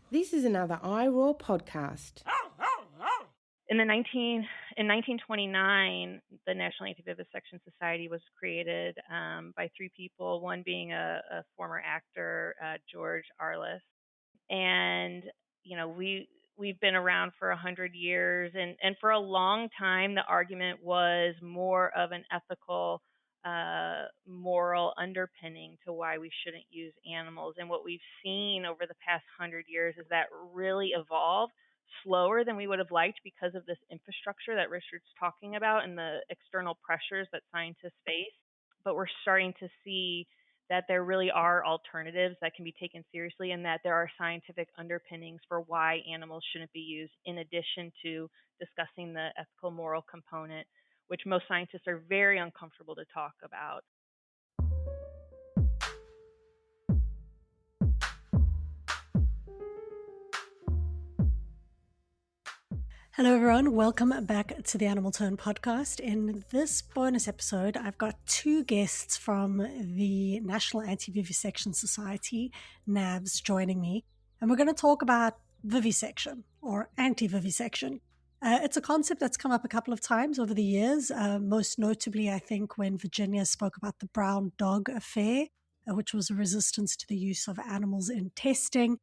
This is another iRaw podcast. In 1929, the National Anti-Vivisection Society was created by three people, one being a former actor, George Arliss. And, we've been around for 100 years. And for a long time, the argument was more of an ethical, moral underpinning to why we shouldn't use animals. And what we've seen over the past 100 years is that really evolved slower than we would have liked because of this infrastructure that Richard's talking about and the external pressures that scientists face. But we're starting to see that there really are alternatives that can be taken seriously and that there are scientific underpinnings for why animals shouldn't be used, in addition to discussing the ethical moral component, which most scientists are very uncomfortable to talk about. Hello, everyone. Welcome back to the Animal Tone podcast. In this bonus episode, I've got two guests from the National Anti-Vivisection Society, NAVS, joining me. And we're going to talk about vivisection or anti-vivisection. It's a concept that's come up a couple of times over the years, most notably, I think, when Virginia spoke about the brown dog affair, which was a resistance to the use of animals in testing.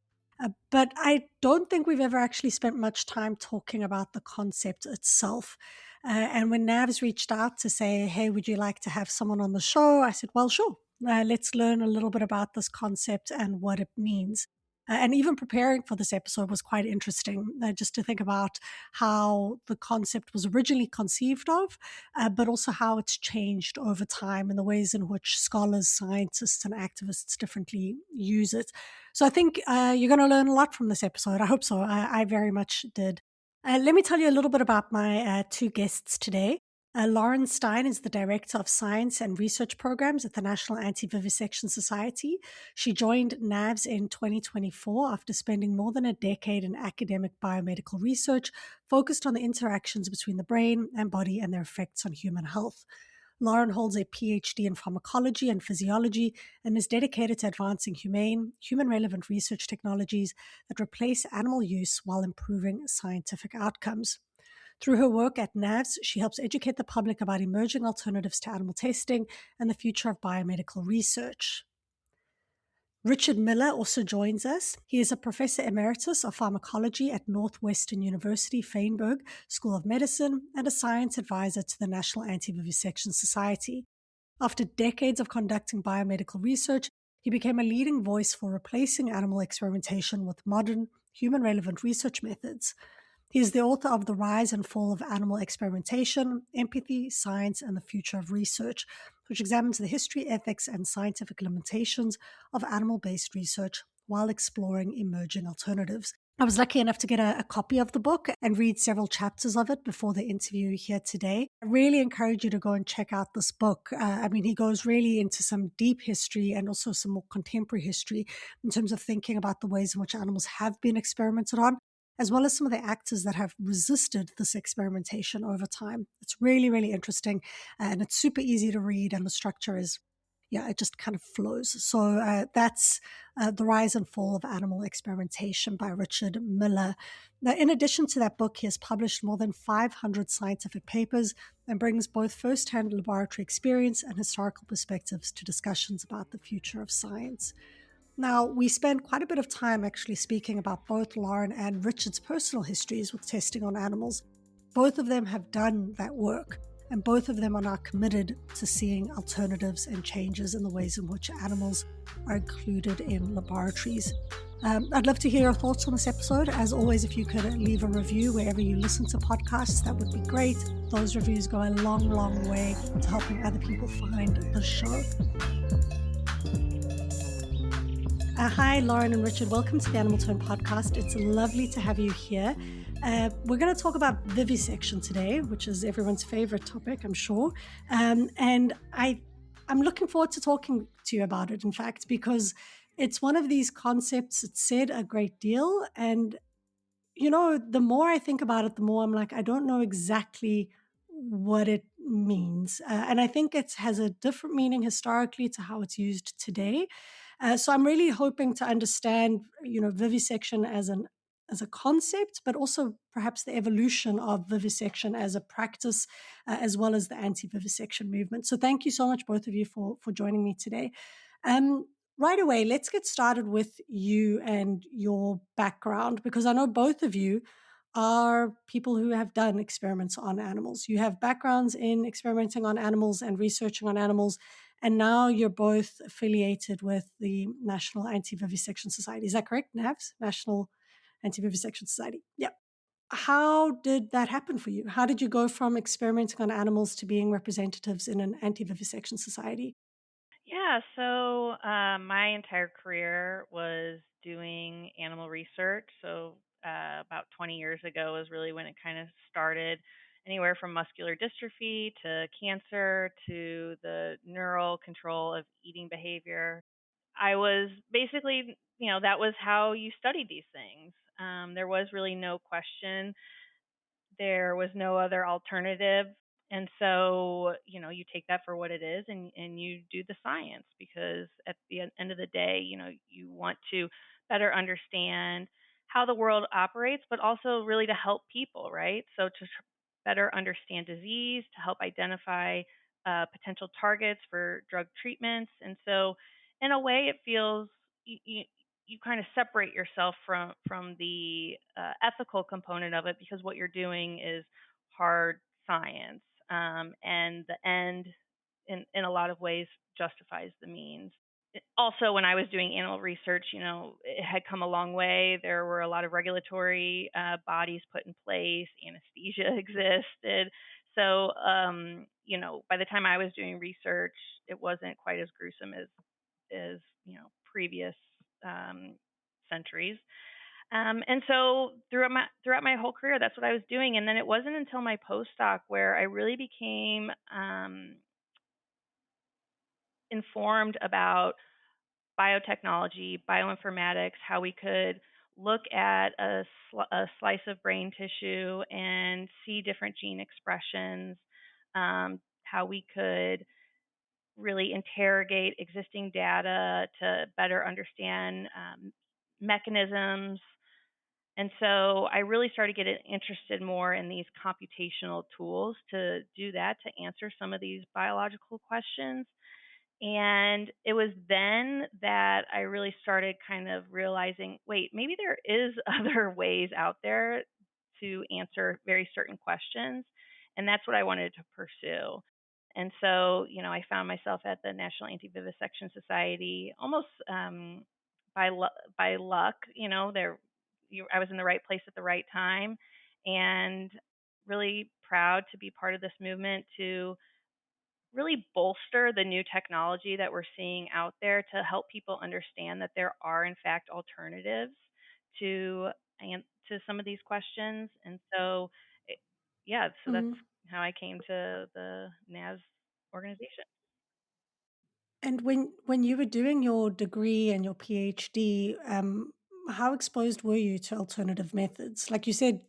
But I don't think we've ever actually spent much time talking about the concept itself. And when Navs reached out to say, hey, would you like to have someone on the show? I said, well, sure. Let's learn a little bit about this concept and what it means. And even preparing for this episode was quite interesting, just to think about how the concept was originally conceived of, but also how it's changed over time and the ways in which scholars, scientists, and activists differently use it. So I think you're going to learn a lot from this episode. I hope so. I very much did. Let me tell you a little bit about my two guests today. Lauren Stein is the Director of Science and Research Programs at the National Anti-Vivisection Society. She joined NAVS in 2024 after spending more than a decade in academic biomedical research focused on the interactions between the brain and body and their effects on human health. Lauren holds a PhD in pharmacology and physiology and is dedicated to advancing humane, human-relevant research technologies that replace animal use while improving scientific outcomes. Through her work at NAVS, she helps educate the public about emerging alternatives to animal testing and the future of biomedical research. Richard Miller also joins us. He is a professor emeritus of pharmacology at Northwestern University Feinberg School of Medicine and a science advisor to the National Anti-Vivisection Society. After decades of conducting biomedical research, he became a leading voice for replacing animal experimentation with modern, human-relevant research methods. He is the author of The Rise and Fall of Animal Experimentation, Empathy, Science, and the Future of Research, which examines the history, ethics, and scientific limitations of animal-based research while exploring emerging alternatives. I was lucky enough to get a copy of the book and read several chapters of it before the interview here today. I really encourage you to go and check out this book. He goes really into some deep history and also some more contemporary history in terms of thinking about the ways in which animals have been experimented on, as well as some of the actors that have resisted this experimentation over time. It's really, really interesting, and it's super easy to read, and the structure is, it just kind of flows. So that's The Rise and Fall of Animal Experimentation by Richard Miller. Now, in addition to that book, he has published more than 500 scientific papers and brings both first-hand laboratory experience and historical perspectives to discussions about the future of science. Now, we spend quite a bit of time actually speaking about both Lauren and Richard's personal histories with testing on animals. Both of them have done that work, and both of them are now committed to seeing alternatives and changes in the ways in which animals are included in laboratories. I'd love to hear your thoughts on this episode. As always, if you could leave a review wherever you listen to podcasts, that would be great. Those reviews go a long, long way to helping other people find the show. Hi, Lauren and Richard. Welcome to the Animal Tone podcast. It's lovely to have you here. We're going to talk about vivisection today, which is everyone's favorite topic, I'm sure. And I'm looking forward to talking to you about it, in fact, because it's one of these concepts that's said a great deal. And, the more I think about it, the more I'm like, I don't know exactly what it means. And I think it has a different meaning historically to how it's used today. So I'm really hoping to understand, vivisection as a concept, but also perhaps the evolution of vivisection as a practice, as well as the anti-vivisection movement. So thank you so much, both of you, for joining me today. Um, right away, let's get started with you and your background, because I know both of you are people who have done experiments on animals. You have backgrounds in experimenting on animals and researching on animals, and now you're both affiliated with the National Anti-Vivisection Society. Is that correct, NAVS? National Anti-Vivisection Society. Yeah. How did that happen for you? How did you go from experimenting on animals to being representatives in an anti-vivisection society? Yeah, so my entire career was doing animal research. So about 20 years ago was really when it kind of started, anywhere from muscular dystrophy to cancer to the neural control of eating behavior. I was basically, that was how you studied these things. There was really no question, there was no other alternative. And so, you take that for what it is, and you do the science, because at the end of the day, you want to better understand how the world operates, but also really to help people, right? So to better understand disease, to help identify potential targets for drug treatments. And so, in a way, it feels you kind of separate yourself from the ethical component of it, because what you're doing is hard science, and the end, in a lot of ways, justifies the means. Also, when I was doing animal research, it had come a long way. There were a lot of regulatory bodies put in place. Anesthesia existed. So, by the time I was doing research, it wasn't quite as gruesome as previous um, centuries. And so throughout my whole career, that's what I was doing. And then it wasn't until my postdoc where I really became informed about biotechnology, bioinformatics, how we could look at a slice of brain tissue and see different gene expressions, how we could really interrogate existing data to better understand mechanisms. And so I really started getting interested more in these computational tools to do that, to answer some of these biological questions. And it was then that I really started kind of realizing, wait, maybe there is other ways out there to answer very certain questions. And that's what I wanted to pursue. And so, I found myself at the National Anti-Vivisection Society almost by luck. I was in the right place at the right time, and really proud to be part of this movement to really bolster the new technology that we're seeing out there, to help people understand that there are in fact alternatives to to some of these questions. And so, yeah, so that's Mm. how I came to the NAS organization. And when you were doing your degree and your PhD, how exposed were you to alternative methods? Like you said,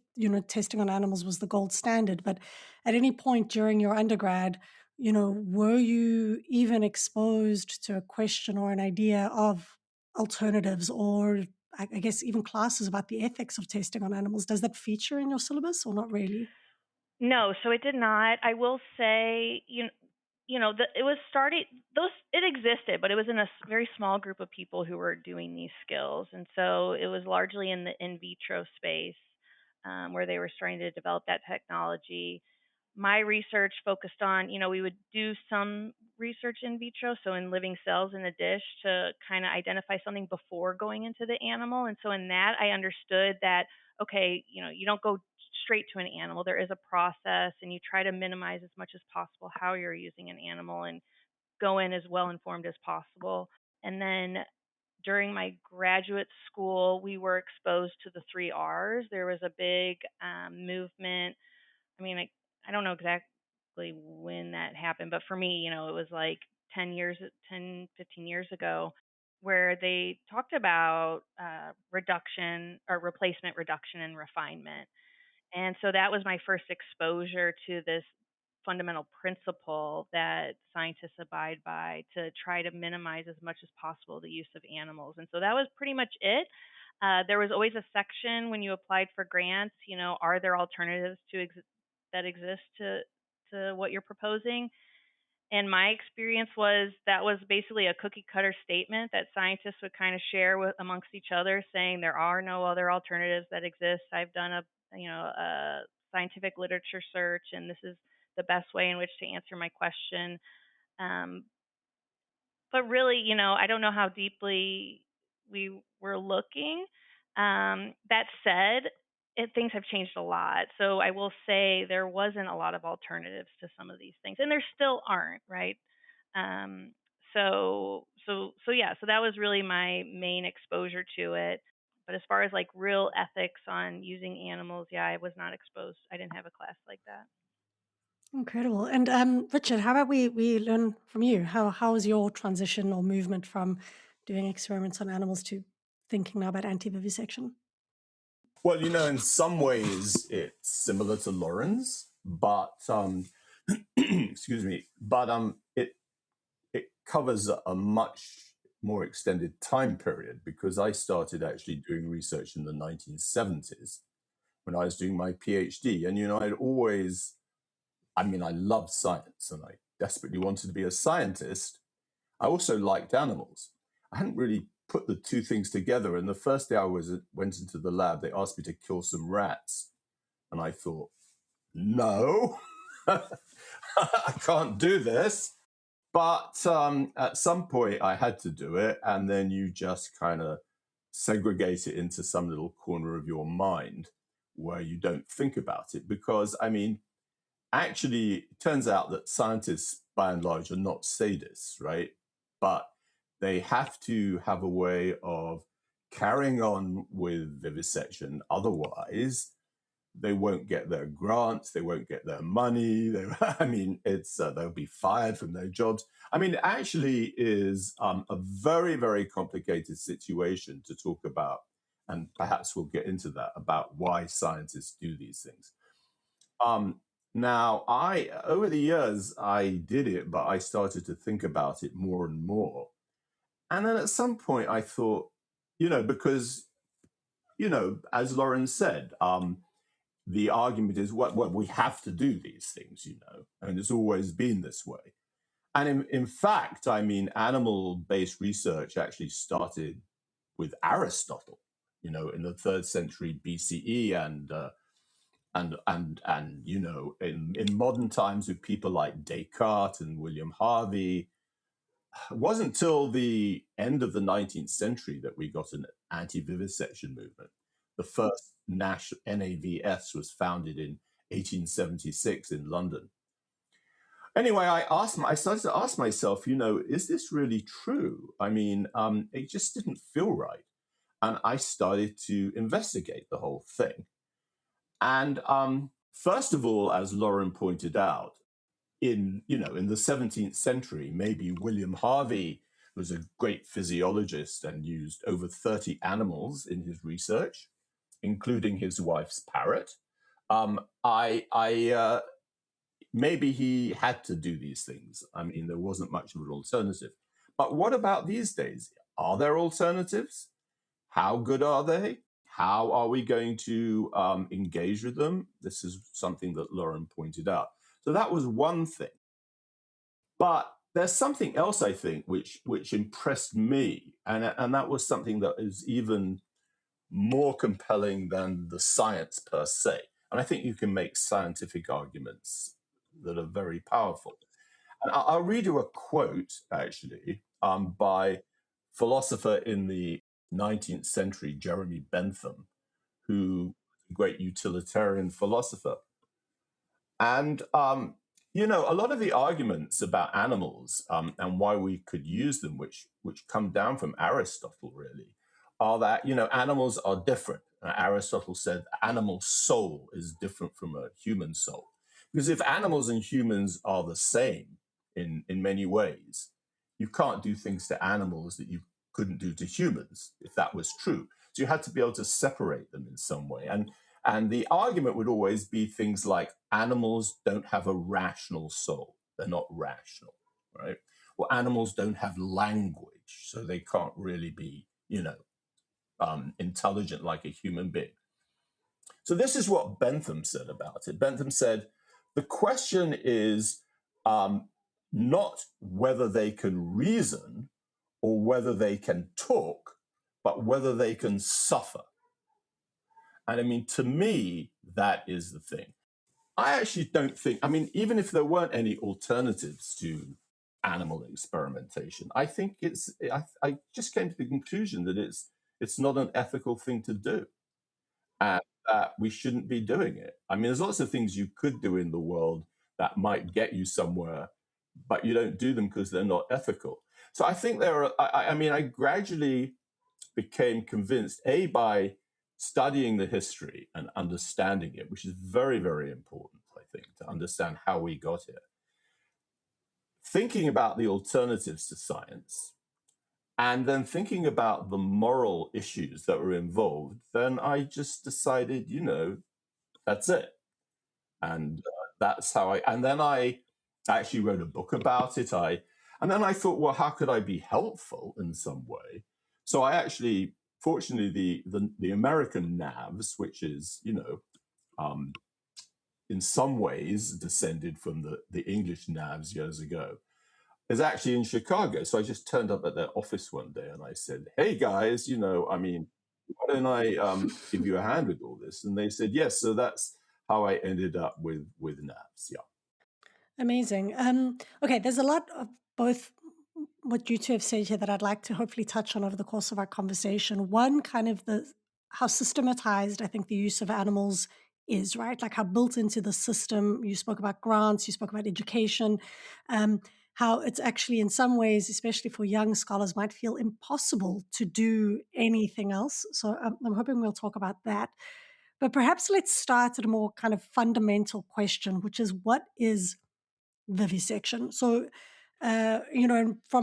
testing on animals was the gold standard, but at any point during your undergrad, were you even exposed to a question or an idea of alternatives, or I guess even classes about the ethics of testing on animals? Does that feature in your syllabus or not really? No, so it did not. I will say, it was starting, those, it existed, but it was in a very small group of people who were doing these skills. And so it was largely in the in vitro space, where they were starting to develop that technology. My research focused on, we would do some research in vitro, so in living cells in a dish, to kind of identify something before going into the animal. And so in that, I understood that, okay, you don't go straight to an animal. There is a process, and you try to minimize as much as possible how you're using an animal, and go in as well informed as possible. And then during my graduate school, we were exposed to the three R's. There was a big movement. I mean, I don't know exactly when that happened, but for me, it was like 15 years ago, where they talked about reduction or replacement, reduction, and refinement. And so that was my first exposure to fundamental principle that scientists abide by to try to minimize as much as possible the use of animals. And so that was pretty much it. There was always a section when you applied for grants, are there alternatives that exist to what you're proposing? And my experience was that was basically a cookie cutter statement that scientists would kind of share amongst each other, saying there are no other alternatives that exist. I've done a scientific literature search, and this is the best way in which to answer my question. Um, but really, I don't know how deeply we were looking. That said, things have changed a lot. So I will say there wasn't a lot of alternatives to some of these things, and there still aren't, right? Um, so yeah, so that was really my main exposure to it. But as far as like real ethics on using animals, yeah, I was not exposed. I didn't have a class like that. Incredible. And Richard, how about we learn from you? How was your transition or movement from doing experiments on animals to thinking now about anti-vivisection? Well, in some ways it's similar to Lauren's, but excuse me, but it covers a much more extended time period, because I started actually doing research in the 1970s when I was doing my PhD. And I loved science and I desperately wanted to be a scientist. I also liked animals. I hadn't really put the two things together. And the first day I went into the lab, they asked me to kill some rats. And I thought, no, I can't do this. But at some point I had to do it. And then you just kind of segregate it into some little corner of your mind where you don't think about it. Because, actually, it turns out that scientists, by and large, are not sadists, right? But they have to have a way of carrying on with vivisection. Otherwise, they won't get their grants, they won't get their money. They'll be fired from their jobs. It actually is a very, very complicated situation to talk about. And perhaps we'll get into that, about why scientists do these things. Now, over the years, I did it, but I started to think about it more and more. And then at some point I thought, because, as Lauren said, the argument is, well, we have to do these things, and it's always been this way. And in fact, animal-based research actually started with Aristotle, in the 3rd century BCE, and in modern times with people like Descartes and William Harvey. It wasn't until the end of the 19th century that we got an anti-vivisection movement. The first NAVS was founded in 1876 in London. Anyway, I started to ask myself, is this really true? It just didn't feel right. And I started to investigate the whole thing. And first of all, as Lauren pointed out, in the 17th century, maybe William Harvey was a great physiologist and used over 30 animals in his research, including his wife's parrot. Maybe he had to do these things. There wasn't much of an alternative. But what about these days? Are there alternatives? How good are they? How are we going to engage with them? This is something that Lauren pointed out. So that was one thing. But there's something else, I think, which impressed me, and that was something that is even more compelling than the science per se. And I think you can make scientific arguments that are very powerful. And I'll read you a quote, actually, by philosopher in the 19th century, Jeremy Bentham, who was a great utilitarian philosopher. And, a lot of the arguments about animals and why we could use them, which come down from Aristotle, really, are that, animals are different. Aristotle said animal soul is different from a human soul. Because if animals and humans are the same in many ways, you can't do things to animals that you couldn't do to humans, if that was true. So you had to be able to separate them in some way. And the argument would always be things like animals don't have a rational soul. They're not rational, right? Or animals don't have language, so they can't really be, intelligent like a human being. So this is what Bentham said about it. Bentham said, the question is not whether they can reason or whether they can talk, but whether they can suffer. And I mean, to me, that is the thing. I actually don't think, I mean, even if there weren't any alternatives to animal experimentation, I think I just came to the conclusion that it's not an ethical thing to do and that we shouldn't be doing it. I mean, there's lots of things you could do in the world that might get you somewhere, but you don't do them because they're not ethical. So I think I gradually became convinced, by studying the history and understanding it, which is very, very important, I think, to understand how we got here. Thinking about the alternatives to science, and then thinking about the moral issues that were involved, then I just decided, that's it. And that's how and then I actually wrote a book about it. And then I thought, well, how could I be helpful in some way? So I actually, fortunately, the American NAVs, which is, in some ways descended from the English NAVs years ago, is actually in Chicago. So I just turned up at their office one day and I said, hey guys, why don't I give you a hand with all this? And they said, yes. So that's how I ended up with NAVs. Yeah. Amazing. Okay, there's a lot of both what you two have said here that I'd like to hopefully touch on over the course of our conversation. One, kind of how systematized I think the use of animals is, right? Like how built into the system. You spoke about grants, you spoke about education, how it's actually in some ways, especially for young scholars, might feel impossible to do anything else. So I'm hoping we'll talk about that. But perhaps let's start at a more kind of fundamental question, which is what is vivisection? So, and for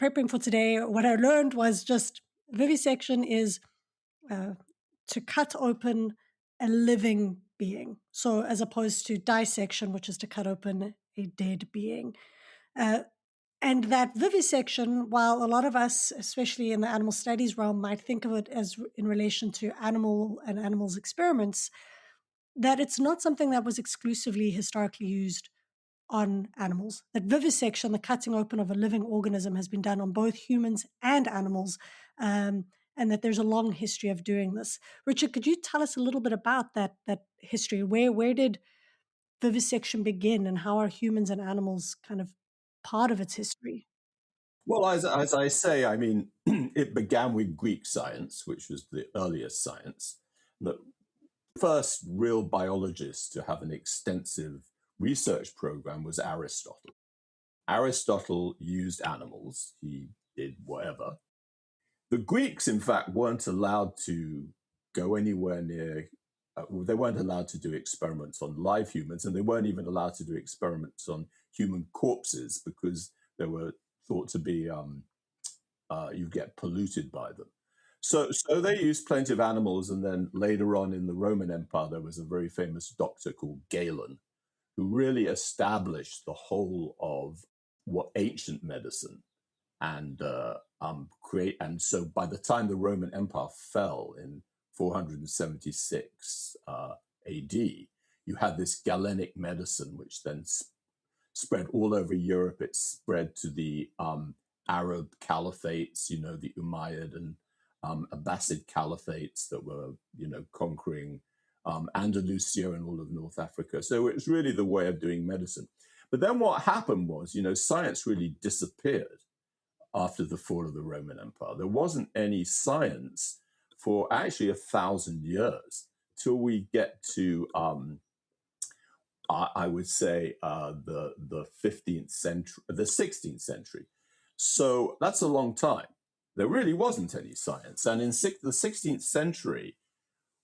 prepping for today, what I learned was just vivisection is to cut open a living being. So, as opposed to dissection, which is to cut open a dead being. And that vivisection, while a lot of us, especially in the animal studies realm, might think of it as in relation to animals' experiments, that it's not something that was exclusively historically used on animals. That vivisection, the cutting open of a living organism, has been done on both humans and animals, and that there's a long history of doing this. Richard, could you tell us a little bit about that history? Where did vivisection begin, and how are humans and animals kind of part of its history? Well, as I say, I mean, it began with Greek science, which was the earliest science. The first real biologist to have an extensive research program was Aristotle. Aristotle used animals. He did whatever. The Greeks, in fact, weren't allowed to go anywhere near, they weren't allowed to do experiments on live humans, and they weren't even allowed to do experiments on human corpses because they were thought to be, you get polluted by them. So they used plenty of animals, and then later on in the Roman Empire, there was a very famous doctor called Galen, who really established the whole of what ancient medicine and and so by the time the Roman Empire fell in 476 AD, you had this Galenic medicine, which then spread all over Europe. It spread to the Arab caliphates, the Umayyad and Abbasid caliphates that were, conquering Andalusia and all of North Africa. So it was really the way of doing medicine. But then what happened was, science really disappeared after the fall of the Roman Empire. There wasn't any science for actually 1,000 years till we get to, I would say, the 15th century, the 16th century. So that's a long time. There really wasn't any science. And in the 16th century,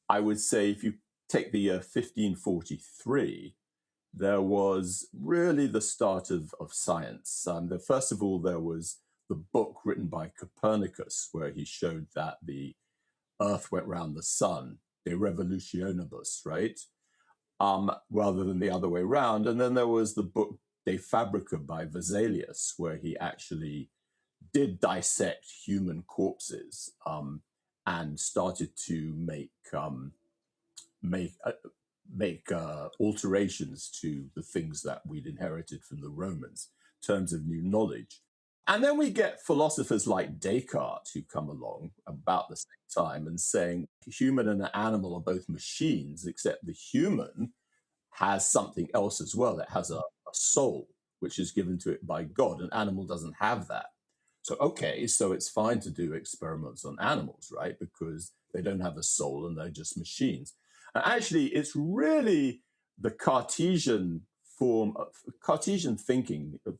I would say if you take the year 1543, there was really the start of science. First of all, there was the book written by Copernicus, where he showed that the Earth went round the sun de revolutionibus, right? Rather than the other way around. And then there was the book De Fabrica by Vesalius, where he actually did dissect human corpses and started to make alterations to the things that we'd inherited from the Romans in terms of new knowledge. And then we get philosophers like Descartes who come along about the same time and saying human and an animal are both machines, except the human has something else as well. It has a soul, which is given to it by God. An animal doesn't have that. So, okay, so it's fine to do experiments on animals, right? Because they don't have a soul and they're just machines. And actually, it's really the Cartesian form of Cartesian thinking of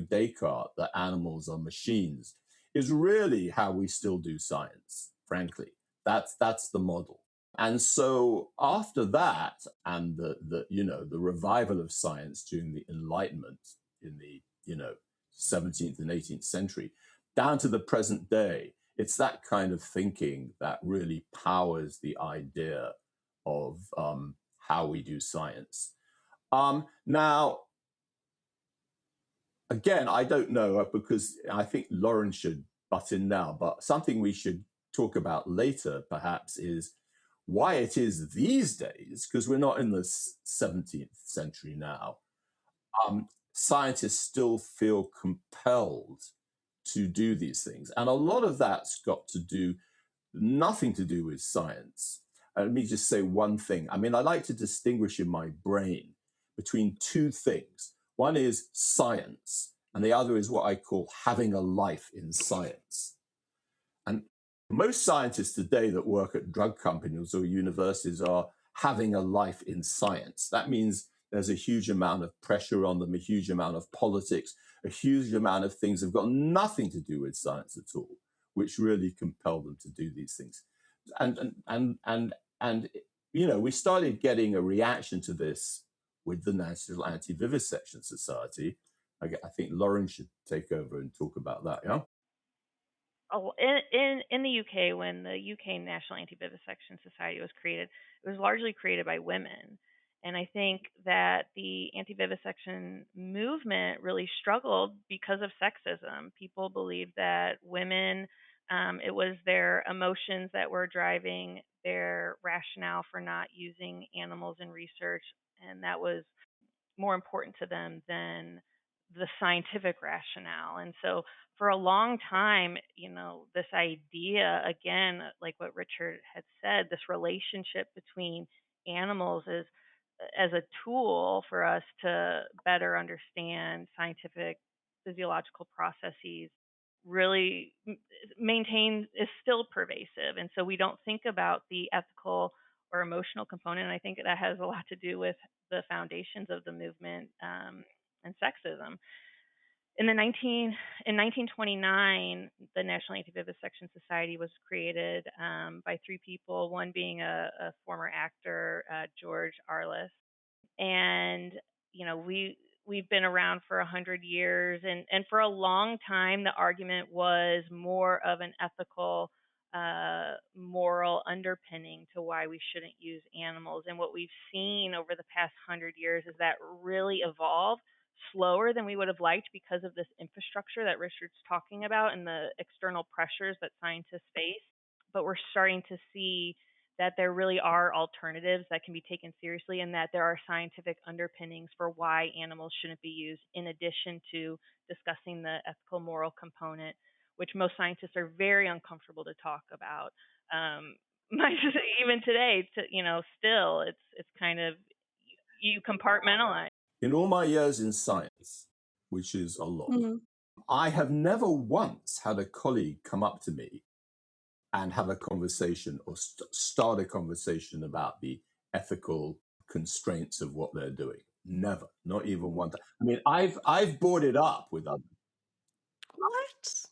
Descartes that animals are machines, is really how we still do science, frankly. That's the model. And so after that, and the revival of science during the Enlightenment in the 17th and 18th century, down to the present day, it's that kind of thinking that really powers the idea of how we do science. Now, again, I don't know, because I think Lauren should butt in now, but something we should talk about later, perhaps, is why it is these days, because we're not in the 17th century now, scientists still feel compelled to do these things. And a lot of that's got to do, nothing to do with science. Let me just say one thing. I mean, I like to distinguish in my brain between two things. One is science, and the other is what I call having a life in science. And most scientists today that work at drug companies or universities are having a life in science. That means there's a huge amount of pressure on them, a huge amount of politics, a huge amount of things that have got nothing to do with science at all, which really compel them to do these things. And we started getting a reaction to this with the National Anti-Vivisection Society. I think Lauren should take over and talk about that, yeah? Oh, in the UK, when the UK National Anti-Vivisection Society was created, it was largely created by women. And I think that the anti-vivisection movement really struggled because of sexism. People believed that women, it was their emotions that were driving their rationale for not using animals in research, and that was more important to them than the scientific rationale. And so for a long time, this idea, again, like what Richard had said, this relationship between animals is as a tool for us to better understand scientific physiological processes, really is still pervasive. And so we don't think about the ethical or emotional component. And I think that has a lot to do with the foundations of the movement and sexism. In 1929, the National Anti-Vivisection Society was created by three people, one being a former actor, George Arliss. And, we've been around for 100 years. And for a long time, the argument was more of an ethical, moral underpinning to why we shouldn't use animals. And what we've seen over the past 100 years is that really evolved slower than we would have liked because of this infrastructure that Richard's talking about and the external pressures that scientists face. But we're starting to see that there really are alternatives that can be taken seriously, and that there are scientific underpinnings for why animals shouldn't be used, in addition to discussing the ethical moral component, which most scientists are very uncomfortable to talk about. Even today, still it's kind of, you compartmentalize. In all my years in science, which is a lot, I have never once had a colleague come up to me and have a conversation or start a conversation about the ethical constraints of what they're doing. Never, not even one time. I mean, I've brought it up with others. What?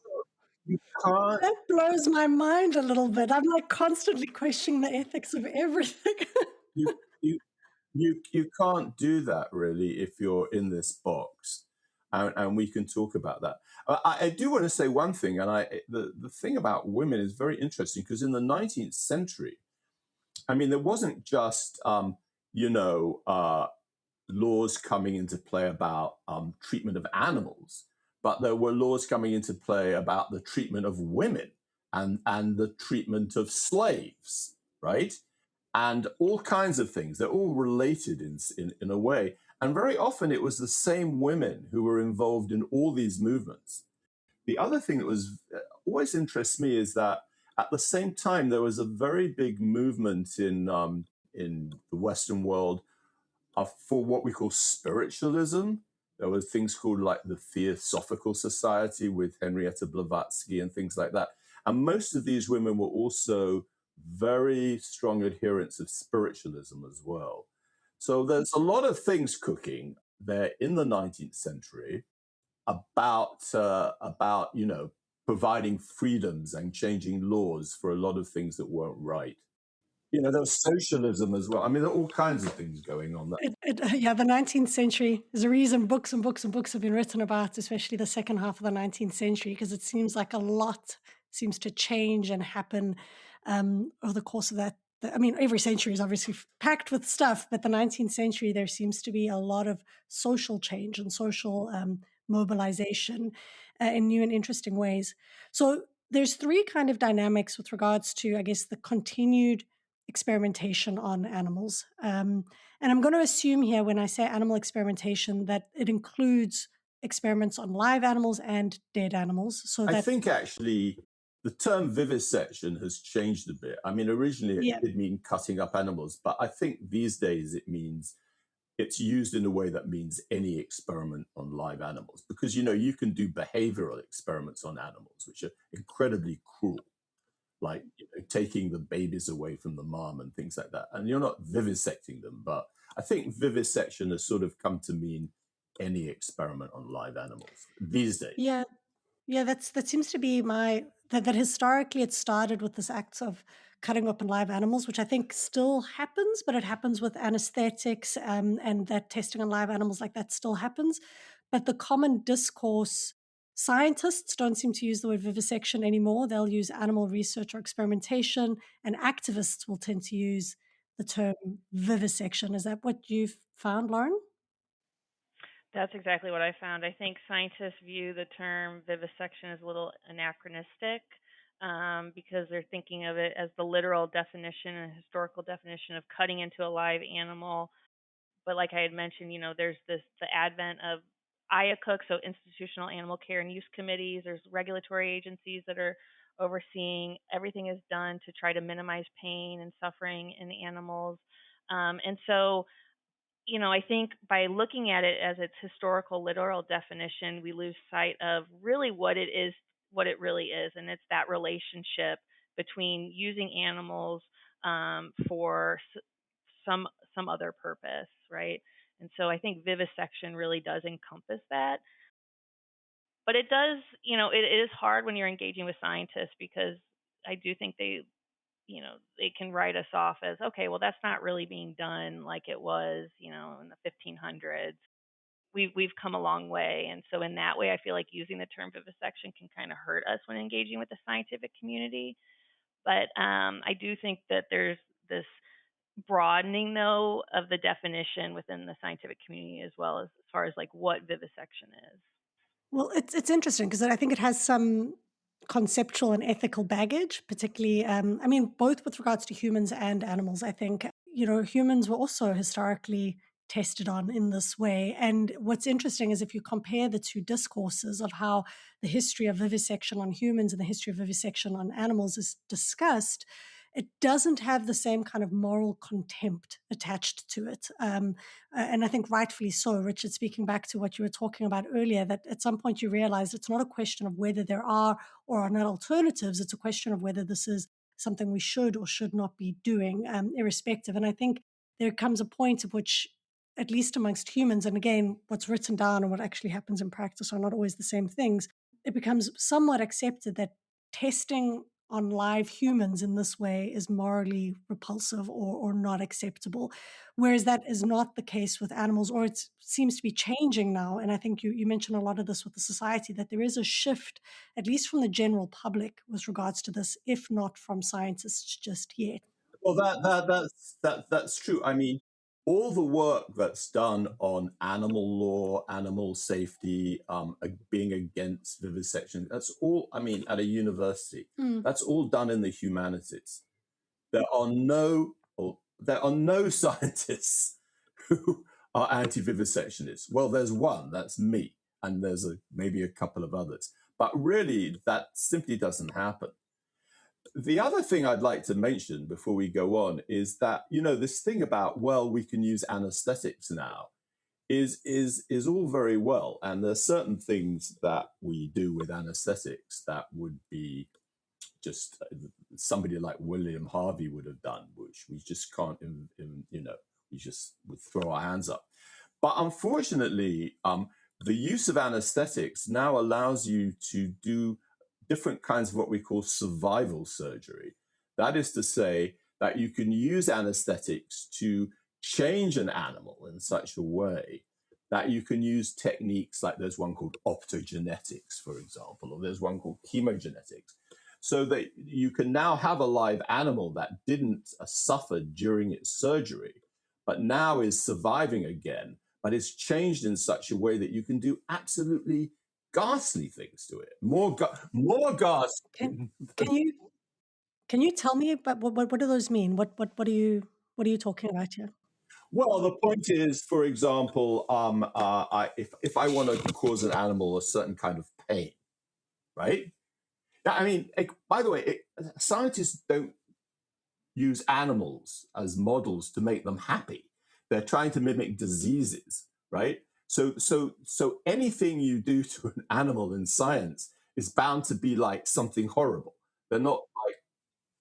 You can't. That blows my mind a little bit. I'm like constantly questioning the ethics of everything. you can't do that really if you're in this box, and we can talk about that. I do want to say one thing, and the thing about women is very interesting, because in the 19th century, I mean, there wasn't just, laws coming into play about treatment of animals, but there were laws coming into play about the treatment of women and the treatment of slaves, right? And all kinds of things. They're all related in a way. And very often it was the same women who were involved in all these movements. The other thing that was always interests me is that at the same time there was a very big movement in the Western world for what we call spiritualism. There were things called like the Theosophical Society with Henrietta Blavatsky and things like that. And most of these women were also very strong adherents of spiritualism as well. So there's a lot of things cooking there in the 19th century about providing freedoms and changing laws for a lot of things that weren't right. There was socialism as well. I mean, there are all kinds of things going on there. Yeah, the 19th century is a reason books and books and books have been written about, especially the second half of the 19th century, because it seems like a lot seems to change and happen over the course of that. I mean, every century is obviously packed with stuff, but the 19th century, there seems to be a lot of social change and social mobilization in new and interesting ways. So there's three kind of dynamics with regards to, I guess, the continued experimentation on animals. And I'm going to assume here when I say animal experimentation that it includes experiments on live animals and dead animals. So I think actually the term vivisection has changed a bit. I mean, originally it did mean cutting up animals, but I think these days it's used in a way that means any experiment on live animals, because you can do behavioral experiments on animals which are incredibly cruel, like taking the babies away from the mom and things like that, and you're not vivisecting them. But I think vivisection has sort of come to mean any experiment on live animals these days. Yeah, that seems to be that historically it started with this act of cutting open live animals, which I think still happens, but it happens with anesthetics, and that testing on live animals like that still happens. But the common discourse, scientists don't seem to use the word vivisection anymore. They'll use animal research or experimentation, and activists will tend to use the term vivisection. Is that what you've found, Lauren? That's exactly what I found. I think scientists view the term vivisection as a little anachronistic, because they're thinking of it as the literal definition and historical definition of cutting into a live animal. But like I had mentioned, there's the advent of IACUC, so institutional animal care and use committees. There's regulatory agencies that are overseeing everything is done to try to minimize pain and suffering in animals. And so I think by looking at it as its historical, literal definition, we lose sight of really what it is, what it really is, and it's that relationship between using animals for some other purpose, right? And so I think vivisection really does encompass that. But it does, it is hard when you're engaging with scientists, because I do think they can write us off as, okay, well, that's not really being done like it was, in the 1500s. We've come a long way. And so in that way, I feel like using the term vivisection can kind of hurt us when engaging with the scientific community. But I do think that there's this broadening, though, of the definition within the scientific community, as well as far as like what vivisection is. Well, it's interesting because I think it has some conceptual and ethical baggage, particularly, I mean, both with regards to humans and animals. I think, humans were also historically tested on in this way. And what's interesting is if you compare the two discourses of how the history of vivisection on humans and the history of vivisection on animals is discussed, it doesn't have the same kind of moral contempt attached to it. And I think rightfully so, Richard, speaking back to what you were talking about earlier, that at some point you realize it's not a question of whether there are or are not alternatives. It's a question of whether this is something we should or should not be doing, irrespective. And I think there comes a point at which, at least amongst humans, and again, what's written down and what actually happens in practice are not always the same things, it becomes somewhat accepted that testing on live humans in this way is morally repulsive or not acceptable, whereas that is not the case with animals, or it seems to be changing now. And I think you mentioned a lot of this with the society, that there is a shift, at least from the general public, with regards to this, if not from scientists just yet. Well, that's true. I mean, all the work that's done on animal law, animal safety, being against vivisection, that's all, I mean, at a university, Mm. that's all done in the humanities. There are no scientists who are anti-vivisectionists. Well, there's one, that's me, and there's maybe a couple of others. But really, that simply doesn't happen. The other thing I'd like to mention before we go on is that, this thing about, well, we can use anesthetics now is all very well. And there's certain things that we do with anesthetics that would be just somebody like William Harvey would have done, which we just can't, we just would throw our hands up. But unfortunately, the use of anesthetics now allows you to do different kinds of what we call survival surgery. That is to say that you can use anesthetics to change an animal in such a way that you can use techniques like there's one called optogenetics, for example, or there's one called chemogenetics, so that you can now have a live animal that didn't suffer during its surgery, but now is surviving again, but it's changed in such a way that you can do absolutely ghastly things to it. More ghastly. Can you tell me about what do those mean? What are you talking about here? Well, the point is, for example, if I want to cause an animal a certain kind of pain, right? Now, I mean, by the way, scientists don't use animals as models to make them happy. They're trying to mimic diseases, right? So anything you do to an animal in science is bound to be like something horrible. They're not like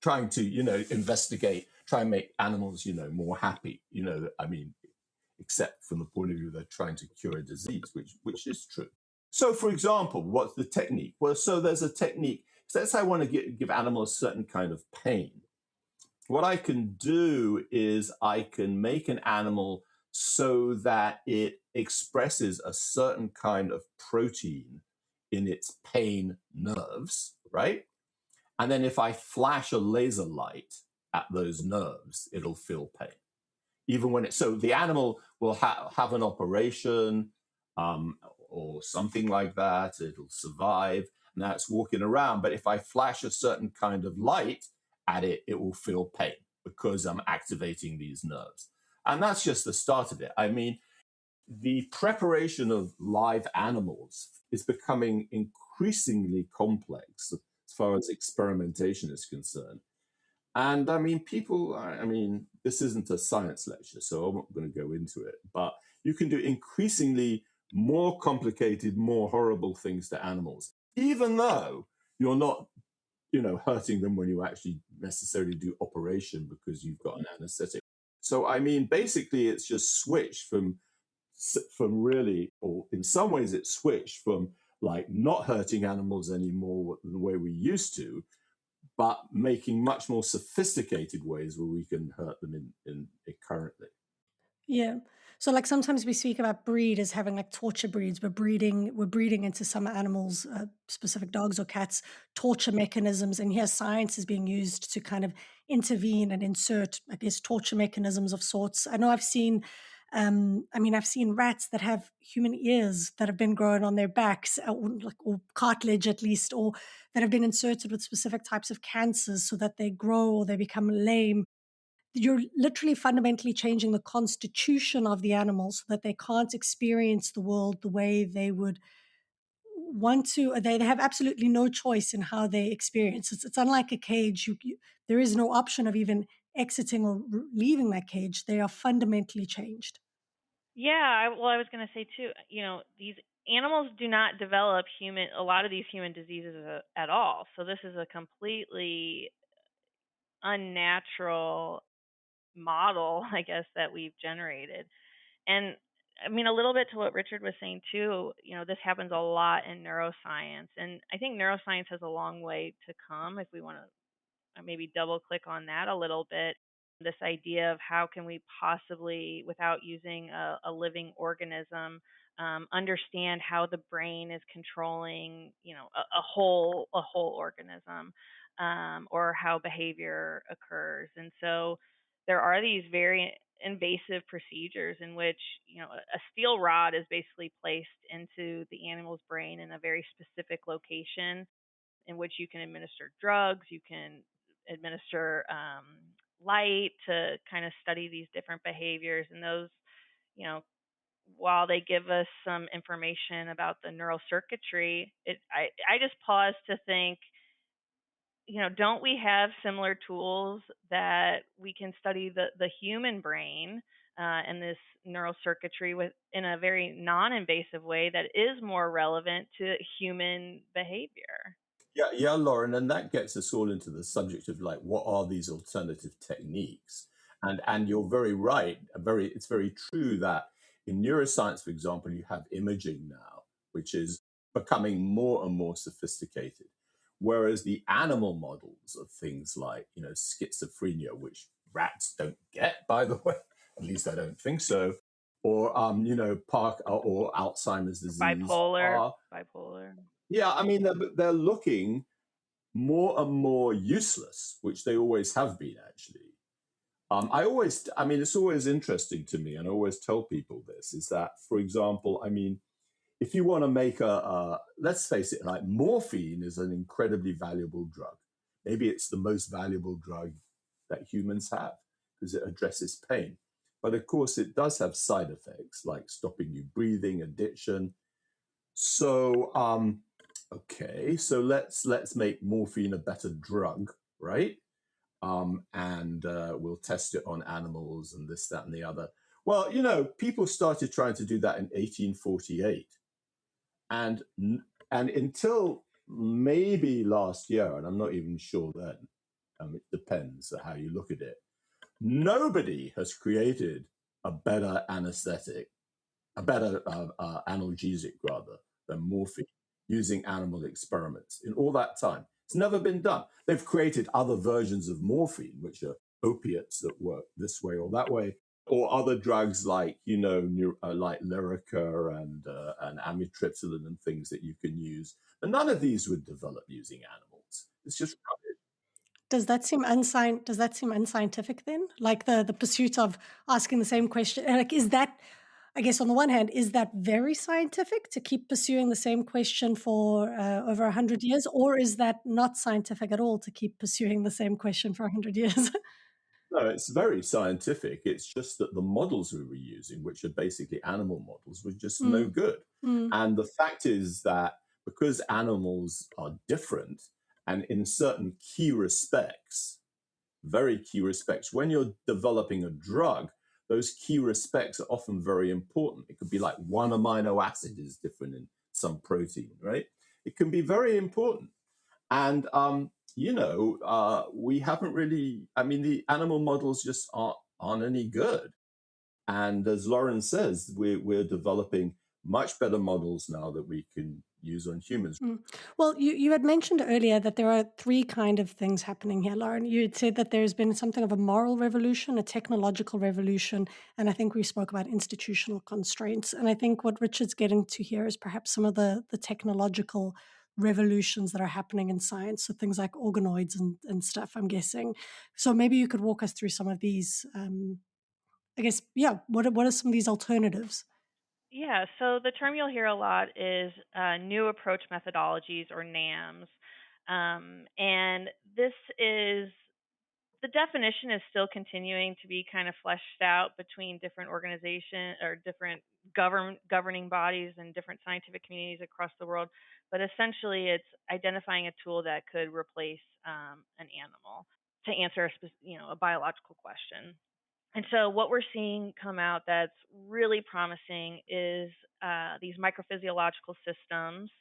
trying to, investigate, try and make animals, more happy. I mean, except from the point of view they're trying to cure a disease, which is true. So, for example, what's the technique? Well, so there's a technique. So let's say I want to give animals a certain kind of pain. What I can do is I can make an animal so that it expresses a certain kind of protein in its pain nerves, right? And then if I flash a laser light at those nerves, it'll feel pain. Even when so the animal will have an operation or something like that, it'll survive. Now it's walking around, but if I flash a certain kind of light at it, it will feel pain because I'm activating these nerves. And that's just the start of it. I mean, the preparation of live animals is becoming increasingly complex as far as experimentation is concerned. And I mean, this isn't a science lecture, so I'm not going to go into it, but you can do increasingly more complicated, more horrible things to animals, even though you're not, hurting them when you actually necessarily do operation because you've got an anesthetic. So, I mean, basically, it's just switched from really, or in some ways, it's switched from like not hurting animals anymore the way we used to, but making much more sophisticated ways where we can hurt them in currently. Yeah. So like sometimes we speak about breed as having like torture breeds. We're breeding into some animals, specific dogs or cats, torture mechanisms. And here science is being used to kind of intervene and insert, I guess, torture mechanisms of sorts. I know I've seen rats that have human ears that have been grown on their backs, or cartilage at least, or that have been inserted with specific types of cancers so that they grow or they become lame. You're literally fundamentally changing the constitution of the animal so that they can't experience the world the way they would want to. They have absolutely no choice in how they experience. It's unlike a cage. There is no option of even exiting or leaving that cage. They are fundamentally changed. Yeah, well, I was going to say too, these animals do not develop a lot of these human diseases at all. So this is a completely unnatural model, I guess, that we've generated. And I mean, a little bit to what Richard was saying too, this happens a lot in neuroscience. And I think neuroscience has a long way to come if we want to maybe double click on that a little bit. This idea of how can we possibly, without using a living organism, understand how the brain is controlling, a whole organism. or how behavior occurs. And so there are these very invasive procedures in which, a steel rod is basically placed into the animal's brain in a very specific location in which you can administer drugs, you can administer light to kind of study these different behaviors. And those, you know, while they give us some information about the neural circuitry, I just pause to think, don't we have similar tools that we can study the human brain and this neural circuitry in a very non-invasive way that is more relevant to human behavior? Yeah, Lauren, and that gets us all into the subject of like what are these alternative techniques? And you're very right. It's very true that in neuroscience, for example, you have imaging now, which is becoming more and more sophisticated. Whereas the animal models of things like, schizophrenia, which rats don't get, by the way, at least I don't think so, or Park or Alzheimer's disease are, Bipolar. yeah, I mean, they're looking more and more useless, which they always have been, actually. It's always interesting to me, and I always tell people this, is that, for example, if you want to make let's face it, like morphine is an incredibly valuable drug. Maybe it's the most valuable drug that humans have because it addresses pain. But of course, it does have side effects like stopping you breathing, addiction. So, okay, so let's make morphine a better drug, right? And we'll test it on animals and this, that, and the other. Well, people started trying to do that in 1848, and until maybe last year, and I'm not even sure then. It depends on how you look at it. Nobody has created a better anesthetic, a better analgesic rather than morphine using animal experiments in all that time. It's never been done. They've created other versions of morphine, which are opiates that work this way or that way, or other drugs like like Lyrica and amitriptyline and things that you can use. But none of these were developed using animals. It's just rubbish. Does that seem unscientific then? Like the pursuit of asking the same question, like is that, I guess on the one hand, is that very scientific to keep pursuing the same question for over 100 years, or is that not scientific at all to keep pursuing the same question for 100 years? No, it's very scientific. It's just that the models we were using, which are basically animal models, were just no Mm, good. mm, And the fact is that because animals are different, and in certain key respects, very key respects, when you're developing a drug, those key respects are often very important. It could be like one amino acid is different in some protein, right? It can be very important. And we haven't really. The animal models just aren't any good. And as Lauren says, we're developing much better models now that we can use on humans. mm. Well, you had mentioned earlier that there are three kind of things happening here, Lauren. You had said that there's been something of a moral revolution, a technological revolution, and I think we spoke about institutional constraints. And I think what Richard's getting to here is perhaps some of the technological revolutions that are happening in science, so things like organoids and stuff, I'm guessing. So maybe you could walk us through some of these. I guess, yeah. What are some of these alternatives? Yeah, so the term you'll hear a lot is new approach methodologies, or NAMs. And this is the definition is still continuing to be kind of fleshed out between different organizations or different governing bodies and different scientific communities across the world. But essentially, it's identifying a tool that could replace an animal to answer a biological question. And so, what we're seeing come out that's really promising is these microphysiological systems,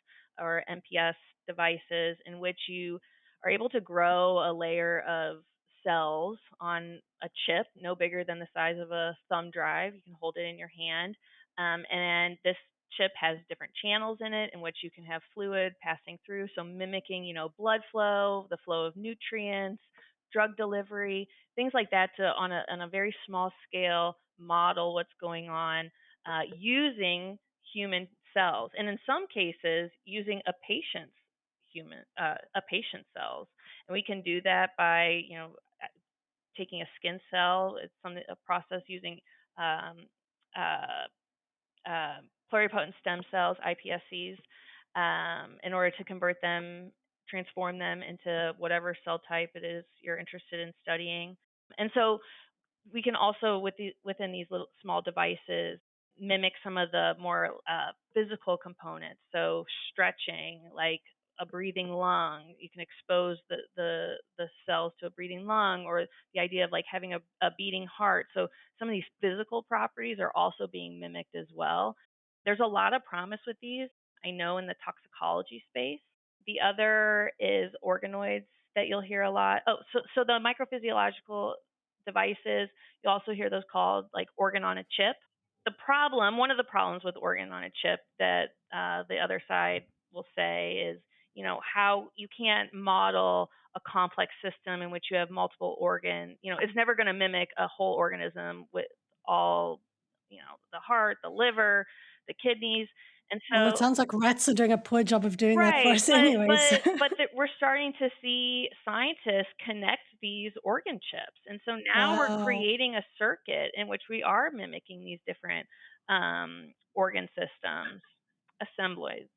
or MPS devices, in which you are able to grow a layer of cells on a chip no bigger than the size of a thumb drive. You can hold it in your hand. And this chip has different channels in it in which you can have fluid passing through. So, mimicking, blood flow, the flow of nutrients, drug delivery, things like that, to on a very small scale model what's going on using human cells, and in some cases using a patient's cells. And we can do that by, taking a skin cell. It's a process using um, pluripotent stem cells, iPSCs, in order to convert them, transform them into whatever cell type it is you're interested in studying. And so we can also, within these little small devices, mimic some of the more physical components. So stretching, like a breathing lung, you can expose the cells to a breathing lung, or the idea of like having a beating heart. So some of these physical properties are also being mimicked as well. There's a lot of promise with these, I know, in the toxicology space. The other is organoids that you'll hear a lot. Oh, so the microphysiological devices, you also hear those called like organ on a chip. One of the problems with organ on a chip that the other side will say is, how you can't model a complex system in which you have multiple organs. It's never going to mimic a whole organism with all, the heart, the liver, the kidneys. And Well, it so, sounds like rats are doing a poor job of doing that for right, us, but anyways. but but that we're starting to see scientists connect these organ chips, and so now we're Wow, creating a circuit in which we are mimicking these different organ systems, assemblages.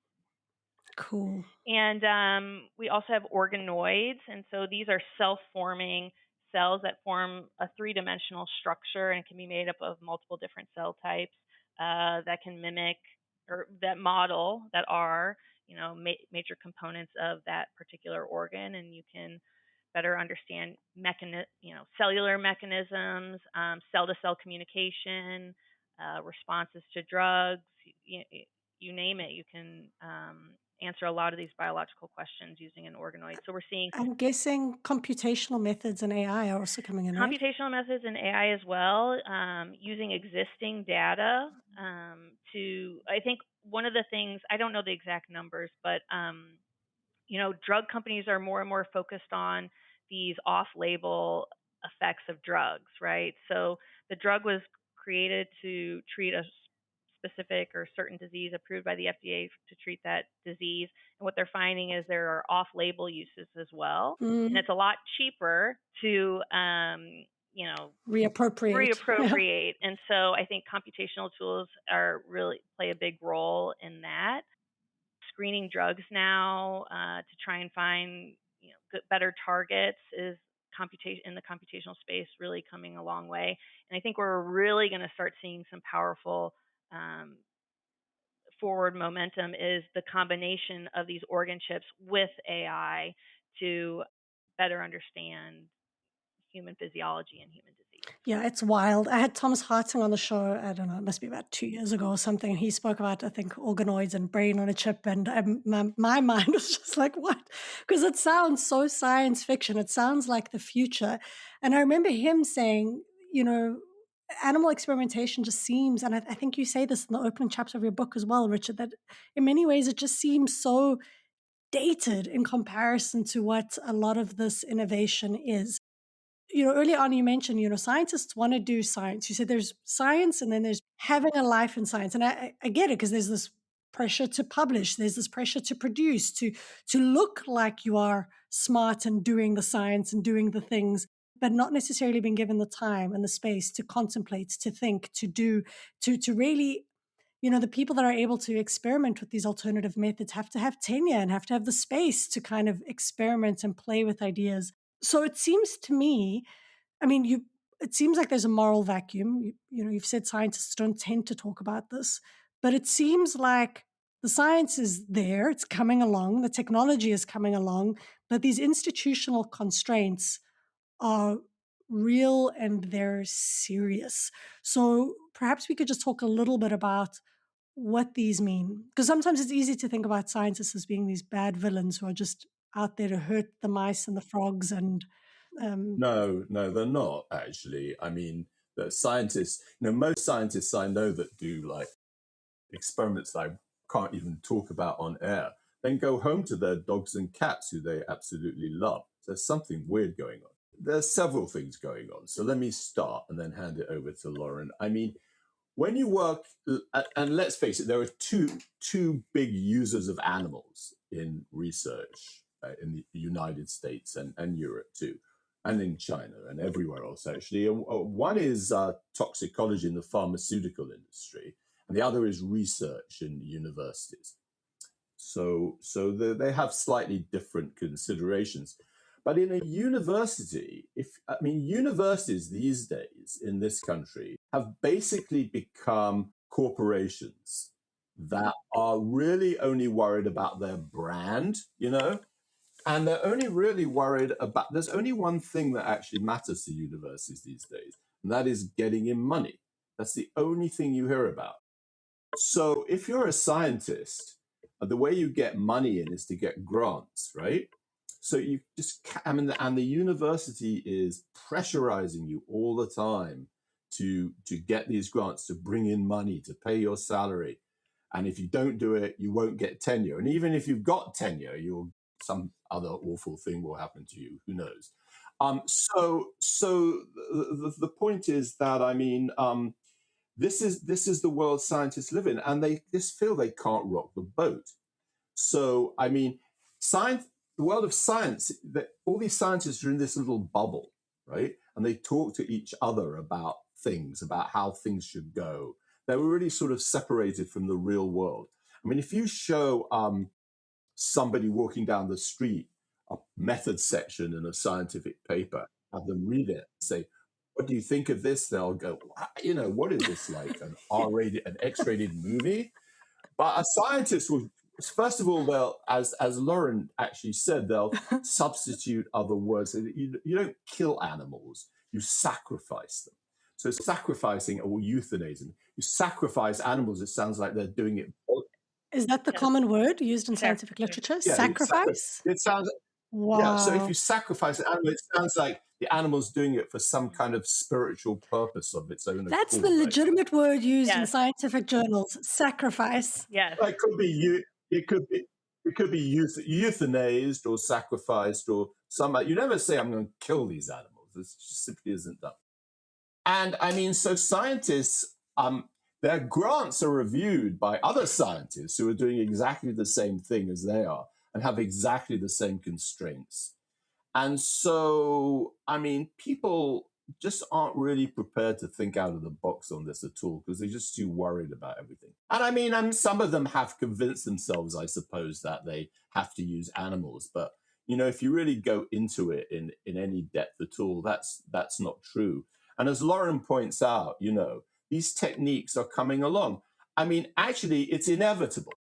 cool. And we also have organoids, and so these are self-forming cells that form a three-dimensional structure and can be made up of multiple different cell types that can mimic or that model that are, major components of that particular organ, and you can better understand cellular mechanisms, cell-to-cell communication, responses to drugs. You name it, you can answer a lot of these biological questions using an organoid. So we're seeing I'm guessing computational methods and AI are also coming in, right? computational methods and AI as well, using existing data I think one of the things, I don't know the exact numbers, but drug companies are more and more focused on these off-label effects of drugs, right? So the drug was created to treat a specific or certain disease approved by the FDA to treat that disease. And what they're finding is there are off-label uses as well. And Mm, it's a lot cheaper to, reappropriate. reappropriate. And so I think computational tools play a big role in that. Screening drugs now to try and find better targets is computation in the computational space really coming a long way. And I think we're really going to start seeing some powerful forward momentum is the combination of these organ chips with AI to better understand human physiology and human disease. Yeah, it's wild. I had Thomas Harting on the show, I don't know, it must be about 2 years ago or something. He spoke about, I think, organoids and brain on a chip. And my mind was just like, what? Because it sounds so science fiction. It sounds like the future. And I remember him saying, animal experimentation just seems, and I think you say this in the opening chapter of your book as well, Richard, that in many ways it just seems so dated in comparison to what a lot of this innovation is. Earlier on you mentioned, scientists want to do science. You said there's science and then there's having a life in science. And I get it, because there's this pressure to publish, there's this pressure to produce, to look like you are smart and doing the science and doing the things, but not necessarily being given the time and the space to contemplate, to think, to do, to really, the people that are able to experiment with these alternative methods have to have tenure and have to have the space to kind of experiment and play with ideas. So it seems to me, I mean, it seems like there's a moral vacuum. You've said scientists don't tend to talk about this, but it seems like the science is there, it's coming along, the technology is coming along, but these institutional constraints are real and they're serious. So perhaps we could just talk a little bit about what these mean. Because sometimes it's easy to think about scientists as being these bad villains who are just out there to hurt the mice and the frogs. And No, they're not actually. I mean, the scientists, most scientists I know that do like experiments that I can't even talk about on air, then go home to their dogs and cats who they absolutely love. There's something weird going on. There's several things going on. So let me start and then hand it over to Lauren. I mean, when you work, and let's face it, there are two big users of animals in research. in the United States and Europe too, and in China and everywhere else, actually. One is toxicology in the pharmaceutical industry, and the other is research in universities. So they have slightly different considerations. But in a university, universities these days in this country have basically become corporations that are really only worried about their brand, and they're only really worried about, there's only one thing that actually matters to universities these days, and that is getting in money. That's the only thing you hear about. So if you're a scientist, the way you get money in is to get grants, right? So you just, and the university is pressurizing you all the time to get these grants, to bring in money, to pay your salary. And if you don't do it, you won't get tenure. And even if you've got tenure, some other awful thing will happen to you. Who knows? So the point is that, this is the world scientists live in, and they just feel they can't rock the boat. So, science, the world of science, all these scientists are in this little bubble, right? And they talk to each other about things, about how things should go. They're really sort of separated from the real world. If you show somebody walking down the street a method section in a scientific paper, have them read it, say, what do you think of this? They'll go, what is this, like an R-rated, an X-rated movie? But a scientist will, first of all, they'll, as Lauren actually said, they'll substitute other words. You don't kill animals, you sacrifice them. So sacrificing or euthanizing, you sacrifice animals, it sounds like they're doing it. Is that the common word used in scientific literature? Yeah, sacrifice? it sounds. Wow. Yeah, so if you sacrifice an animal, it sounds like the animal's doing it for some kind of spiritual purpose of its own. That's the legitimate word used in scientific journals. Sacrifice. Yes. It could be euthanized or sacrificed or some. You never say, I'm going to kill these animals. This just simply isn't done. And so scientists, their grants are reviewed by other scientists who are doing exactly the same thing as they are and have exactly the same constraints. And so, people just aren't really prepared to think out of the box on this at all because they're just too worried about everything. And some of them have convinced themselves, I suppose, that they have to use animals. But, if you really go into it in any depth at all, that's not true. And as Lauren points out, these techniques are coming along. Actually, it's inevitable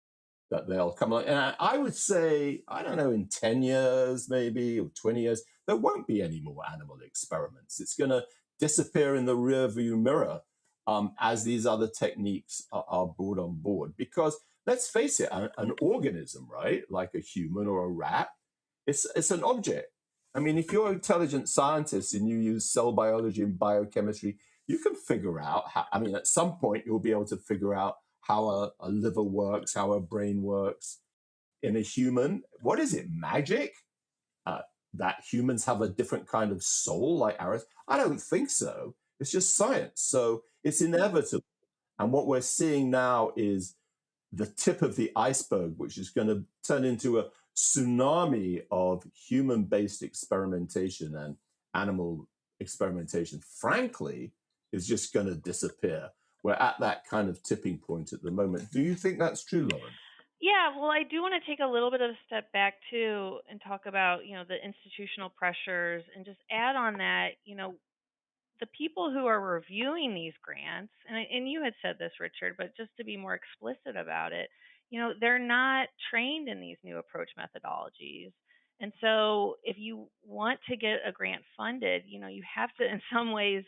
that they'll come along. And I would say, I don't know, in 10 years, maybe, or 20 years, there won't be any more animal experiments. It's going to disappear in the rearview mirror as these other techniques are brought on board. Because let's face it, an organism, right, like a human or a rat, it's an object. If you're an intelligent scientist and you use cell biology and biochemistry, you can figure out how, at some point, you'll be able to figure out how a liver works, how a brain works in a human. What is it, magic? That humans have a different kind of soul like ours? I don't think so. It's just science. So it's inevitable. And what we're seeing now is the tip of the iceberg, which is going to turn into a tsunami of human-based experimentation and animal experimentation, frankly, is just going to disappear. We're at that kind of tipping point at the moment. Do you think that's true, Lauren? Yeah, well, I do want to take a little bit of a step back too and talk about, the institutional pressures and just add on that, the people who are reviewing these grants, and you had said this, Richard, but just to be more explicit about it, they're not trained in these new approach methodologies. And so if you want to get a grant funded, you have to, in some ways,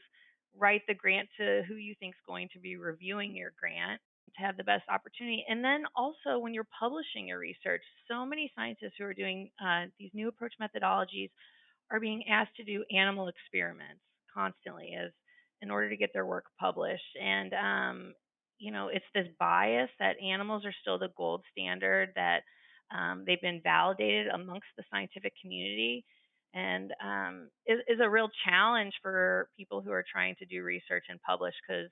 write the grant to who you think is going to be reviewing your grant to have the best opportunity. And then also when you're publishing your research, so many scientists who are doing these new approach methodologies are being asked to do animal experiments constantly as in order to get their work published. And it's this bias that animals are still the gold standard, that they've been validated amongst the scientific community, and is a real challenge for people who are trying to do research and publish, because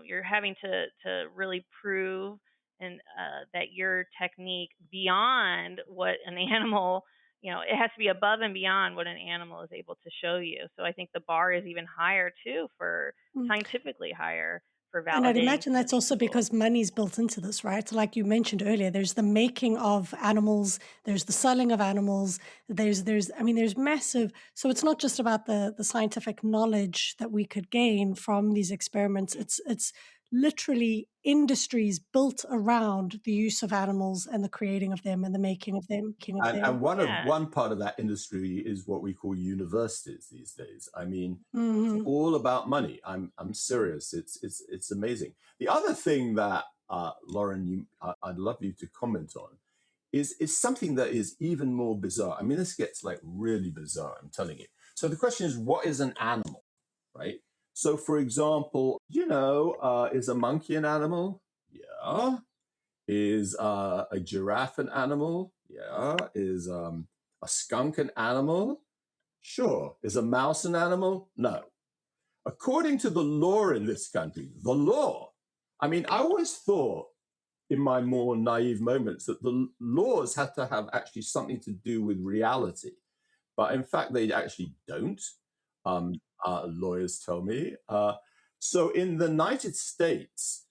you're having to really prove and that your technique beyond what an animal it has to be above and beyond what an animal is able to show you. So I think the bar is even higher too, for scientifically higher, for And I'd validating imagine some of that's these also tools. because money's built into this, right? Like you mentioned earlier, there's the making of animals, there's the selling of animals, there's massive. So it's not just about the scientific knowledge that we could gain from these experiments. It's literally industries built around the use of animals and the creating of them and the making of them. And Yeah. one part of that industry is what we call universities these days. I mean, it's Hmm. all about money. I'm serious. It's amazing. The other thing that Lauren, I'd love you to comment on is something that is even more bizarre. I mean, this gets like really bizarre. I'm telling you. So the question is, what is an animal, right? So, for example, is a monkey an animal? Yeah. Is a giraffe an animal? Yeah. Is a skunk an animal? Sure. Is a mouse an animal? No. According to the law in this country, the law, I mean, I always thought in my more naive moments that the laws had to have actually something to do with reality. But in fact, they actually don't. Lawyers tell me. So in the United States,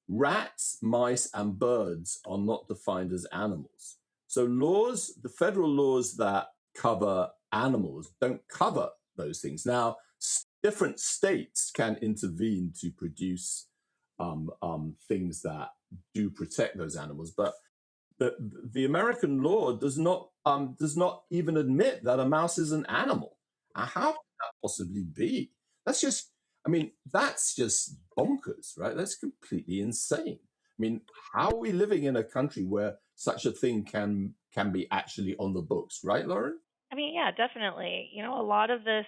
rats, mice, and birds are not defined as animals. So the federal laws that cover animals don't cover those things. Now, different states can intervene to produce things that do protect those animals, but the American law does not even admit that a mouse is an animal. How could that possibly be? That's just, I mean, that's just bonkers, right? That's completely insane. I mean, how are we living in a country where such a thing can be actually on the books, right, Lauren? I mean, yeah, definitely. A lot of this,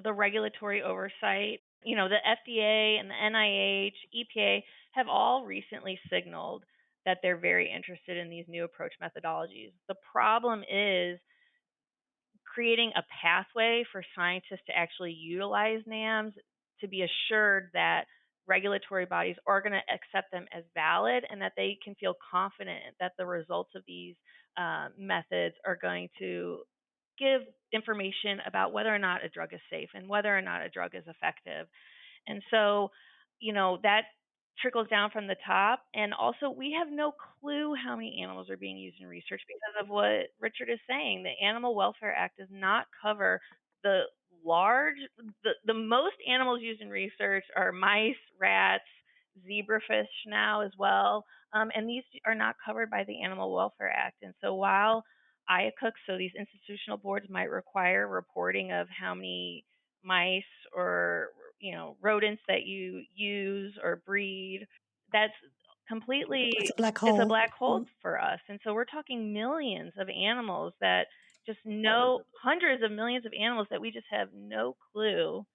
the regulatory oversight, the FDA and the NIH, EPA have all recently signaled that they're very interested in these new approach methodologies. The problem is creating a pathway for scientists to actually utilize NAMs, to be assured that regulatory bodies are going to accept them as valid and that they can feel confident that the results of these methods are going to give information about whether or not a drug is safe and whether or not a drug is effective. And so, that trickles down from the top. And also, we have no clue how many animals are being used in research because of what Richard is saying. The Animal Welfare Act does not cover the the most animals used in research are mice, rats, zebrafish now as well. And these are not covered by the Animal Welfare Act. And so while IACUC, so these institutional boards might require reporting of how many mice or rodents that you use or breed, that's completely, It's a black it's a hole. black hole for us. And so we're talking millions of animals that just know, hundreds of millions of animals that we just have no clue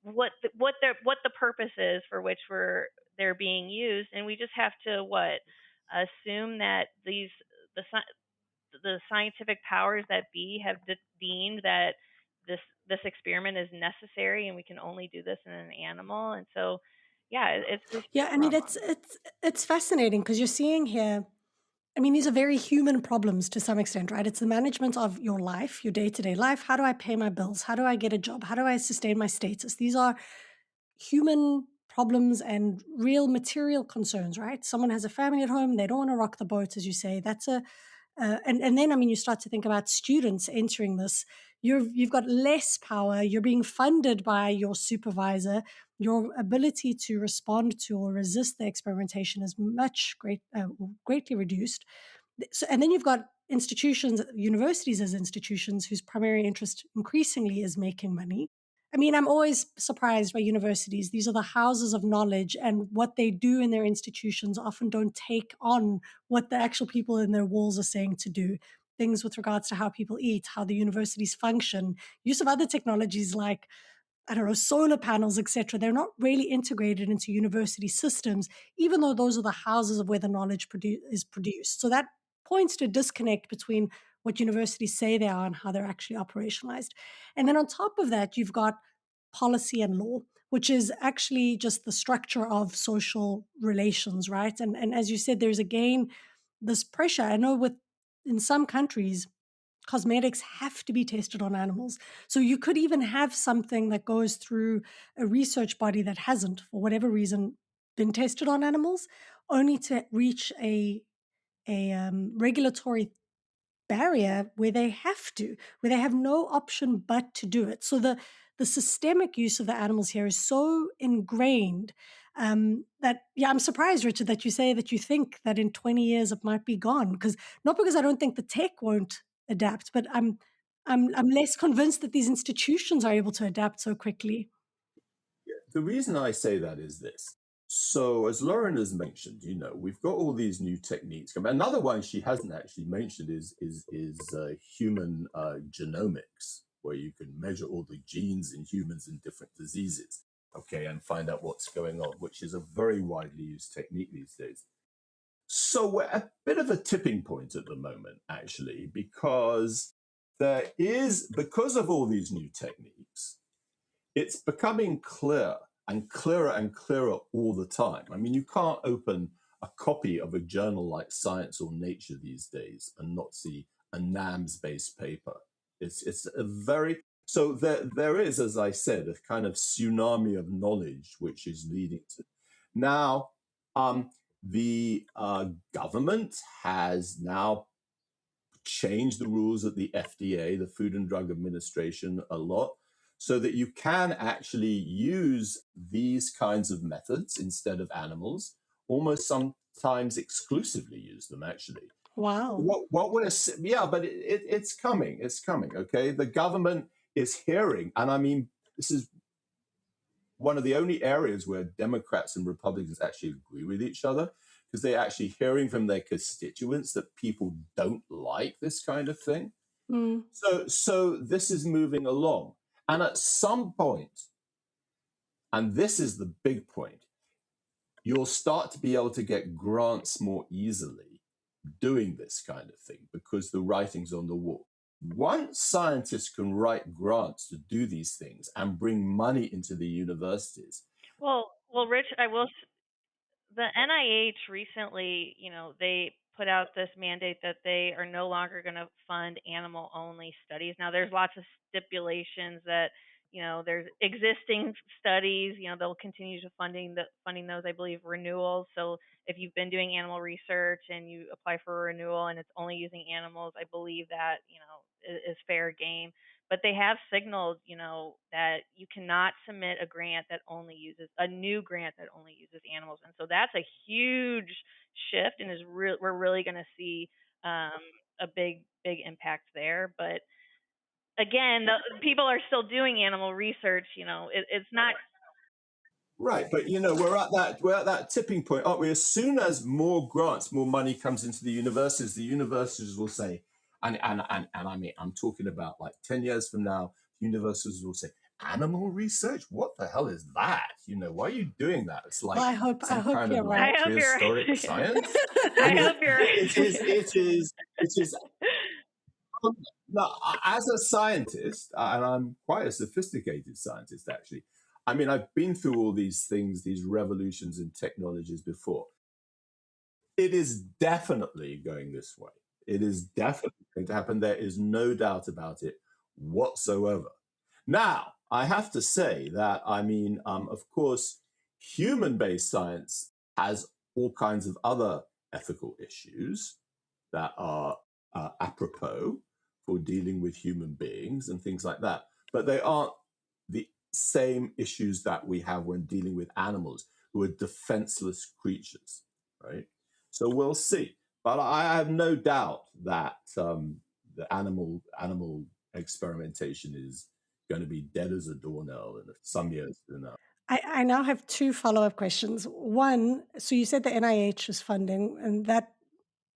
what the purpose is for which they're being used. And we just have to assume that the the scientific powers that be have deemed that this experiment is necessary and we can only do this in an animal. And so, yeah, it's a Yeah, I mean problem. it's fascinating because you're seeing here. I mean, these are very human problems to some extent, right? It's the management of your life, your day-to-day life. How do I pay my bills? How do I get a job? How do I sustain my status? These are human problems and real material concerns, right? Someone has a family at home, they don't want to rock the boat, as you say. That's a and then I mean, you start to think about students entering this. You've got less power. You're being funded by your supervisor. Your ability to respond to or resist the experimentation is greatly reduced. So, and then you've got institutions, universities as institutions whose primary interest increasingly is making money. I mean, I'm always surprised by universities. These are the houses of knowledge, and what they do in their institutions often don't take on what the actual people in their walls are saying to do. Things with regards to how people eat, how the universities function, use of other technologies like, I don't know, solar panels, etc. They're not really integrated into university systems, even though those are the houses of where the knowledge is produced. So that points to a disconnect between what universities say they are and how they're actually operationalized. And then on top of that, you've got policy and law, which is actually just the structure of social relations, right? And as you said, there's again this pressure. I know with in some countries, cosmetics have to be tested on animals. So you could even have something that goes through a research body that hasn't, for whatever reason, been tested on animals, only to reach a regulatory barrier where they have to, where they have no option but to do it. So the systemic use of the animals here is so ingrained that, yeah, I'm surprised, Richard, that you say that you think that in 20 years it might be gone. Because not because I don't think the tech won't adapt, but I'm less convinced that these institutions are able to adapt so quickly. The reason I say that is this. So, as Lauren has mentioned, we've got all these new techniques. Another one she hasn't actually mentioned is human genomics, where you can measure all the genes in humans in different diseases, okay, and find out what's going on, which is a very widely used technique these days. So we're at a bit of a tipping point at the moment, actually, because because of all these new techniques, it's becoming clear and clearer and clearer all the time. I mean, you can't open a copy of a journal like Science or Nature these days and not see a NAMS-based paper. It's a very so there is, as I said, a kind of tsunami of knowledge which is leading to now. The government has now changed the rules at the FDA, the Food and Drug Administration, a lot, so that you can actually use these kinds of methods instead of animals, almost sometimes exclusively use them, actually. Wow. What we're, yeah, but it's coming. It's coming, okay? The government is hearing, and I mean, this is one of the only areas where Democrats and Republicans actually agree with each other, because they're actually hearing from their constituents that people don't like this kind of thing. Mm. So this is moving along. And at some point, and this is the big point, you'll start to be able to get grants more easily doing this kind of thing because the writing's on the wall. Once scientists can write grants to do these things and bring money into the universities. Well, Rich, the NIH recently, they put out this mandate that they are no longer going to fund animal-only studies. Now, there's lots of stipulations that, there's existing studies, they'll continue to funding those, I believe, renewals. So if you've been doing animal research and you apply for a renewal and it's only using animals, I believe that, is fair game. But they have signaled, that you cannot submit a grant that only uses a new grant that only uses animals, and so that's a huge shift, and we're really going to see a big impact there. But again, the people are still doing animal research. It's not Right, but we're at that tipping point, aren't we? As soon as more grants, more money comes into the universities will say, and I mean, I'm talking about like 10 years from now, universities will say, animal research? What the hell is that? Why are you doing that? It's like Well, I hope kind you're of right. like I hope you're prehistoric right. science. I hope you're right. It is. Now, as a scientist, and I'm quite a sophisticated scientist, actually. I mean, I've been through all these things, these revolutions in technologies before. It is definitely going this way. It is definitely going to happen. There is no doubt about it whatsoever. Now, I have to say that, I mean, of course, human-based science has all kinds of other ethical issues that are apropos for dealing with human beings and things like that. But they aren't the same issues that we have when dealing with animals who are defenseless creatures, right? So we'll see. But I have no doubt that the animal experimentation is going to be dead as a doornail in some years from now. I now have two follow-up questions. One, so you said the NIH is funding, and that